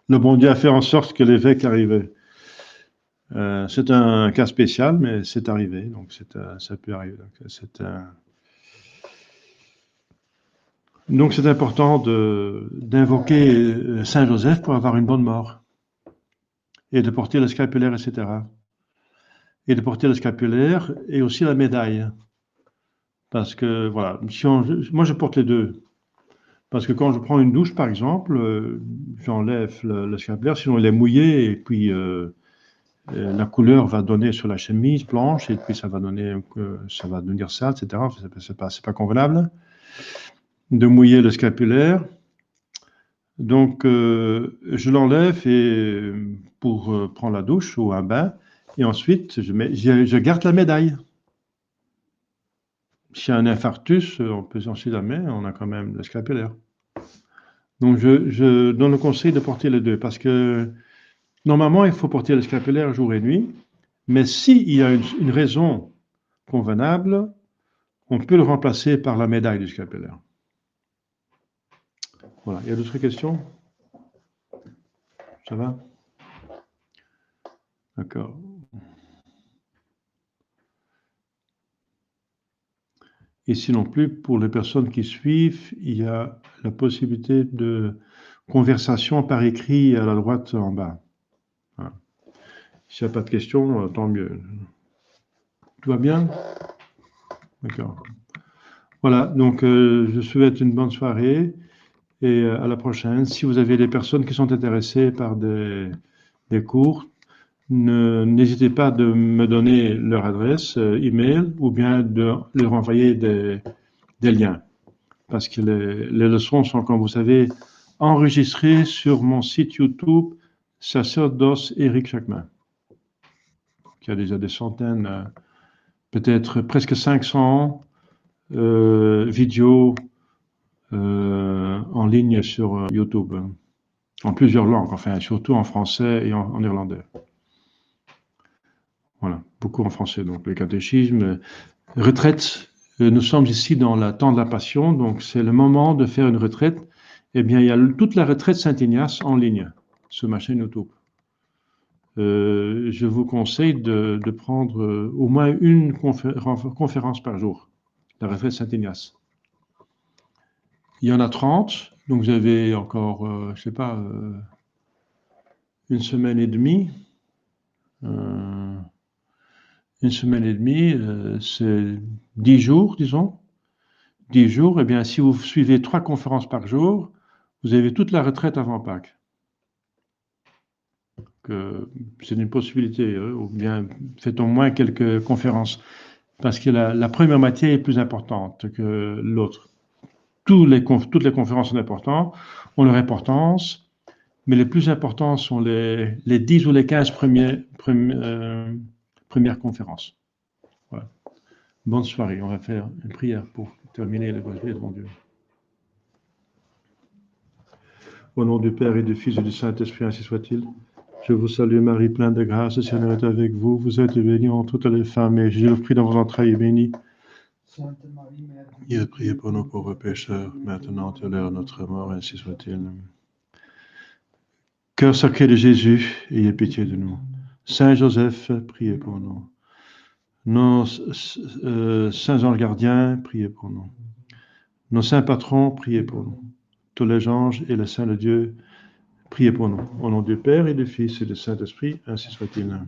Le bon Dieu a fait en sorte que l'évêque arrivait. C'est un cas spécial, mais c'est arrivé, donc ça peut arriver. Donc c'est important d'invoquer Saint Joseph pour avoir une bonne mort, et de porter le scapulaire, etc. Et de porter le scapulaire et aussi la médaille. Parce que, voilà, moi je porte les deux. Parce que quand je prends une douche, par exemple, j'enlève le scapulaire, sinon il est mouillé, et puis la couleur va donner sur la chemise blanche, et puis ça va devenir sale, etc. C'est pas convenable de mouiller le scapulaire. Donc, je l'enlève pour prendre la douche ou un bain, et ensuite, je garde la médaille. S'il y a un infarctus, on sait jamais, on a quand même le scapulaire. Donc, je donne le conseil de porter les deux, parce que normalement, il faut porter le scapulaire jour et nuit, mais s'il y a une raison convenable, on peut le remplacer par la médaille du scapulaire. Voilà. Il y a d'autres questions? Ça va? D'accord. Ici non plus, pour les personnes qui suivent, il y a la possibilité de conversation par écrit à la droite en bas. Voilà. S'il n'y a pas de questions, tant mieux. Tout va bien? D'accord. Voilà, donc je souhaite une bonne soirée et à la prochaine. Si vous avez des personnes qui sont intéressées par des cours, n'hésitez pas de me donner leur adresse email ou bien de leur envoyer des liens. Parce que les leçons sont, comme vous savez, enregistrées sur mon site YouTube Sacerdoce Éric Jacquemin, qui a déjà des centaines, peut-être presque 500 vidéos en ligne sur YouTube, en plusieurs langues, enfin surtout en français et en irlandais. Voilà, beaucoup en français, donc le catéchisme. Retraite, nous sommes ici dans le temps de la Passion, donc c'est le moment de faire une retraite. Eh bien, il y a toute la retraite Saint-Ignace en ligne sur ma chaîne YouTube. Je vous conseille de prendre au moins une conférence par jour, la retraite Saint-Ignace. Il y en a 30, donc vous avez encore, je ne sais pas, une semaine et demie. Une semaine et demie, c'est 10 jours, disons. 10 jours, eh bien, si vous suivez 3 conférences par jour, vous avez toute la retraite avant Pâques. C'est une possibilité, ou bien faites au moins quelques conférences, parce que la première matière est plus importante que l'autre. Toutes les conférences sont importantes, ont leur importance, mais les plus importants sont les 10 ou les 15 premières conférences. Voilà. Bonne soirée. On va faire une prière pour terminer le Gospel de mon Dieu. Au nom du Père et du Fils et du Saint-Esprit, ainsi soit-il. Je vous salue Marie, pleine de grâce, le Seigneur est avec vous. Vous êtes bénie entre toutes les femmes, et Jésus, le fruit de vos entrailles, est béni. Sainte Marie, Mère de Il Dieu, est prié pour nos pauvres pécheurs, maintenant et à l'heure de notre mort, ainsi soit-il. Cœur sacré de Jésus, ayez pitié de nous. Saint Joseph, priez pour nous. Nos saints anges gardiens, priez pour nous. Nos saints patrons, priez pour nous. Tous les anges et les saints de Dieu, priez pour nous. Au nom du Père et du Fils et du Saint-Esprit, ainsi soit-il.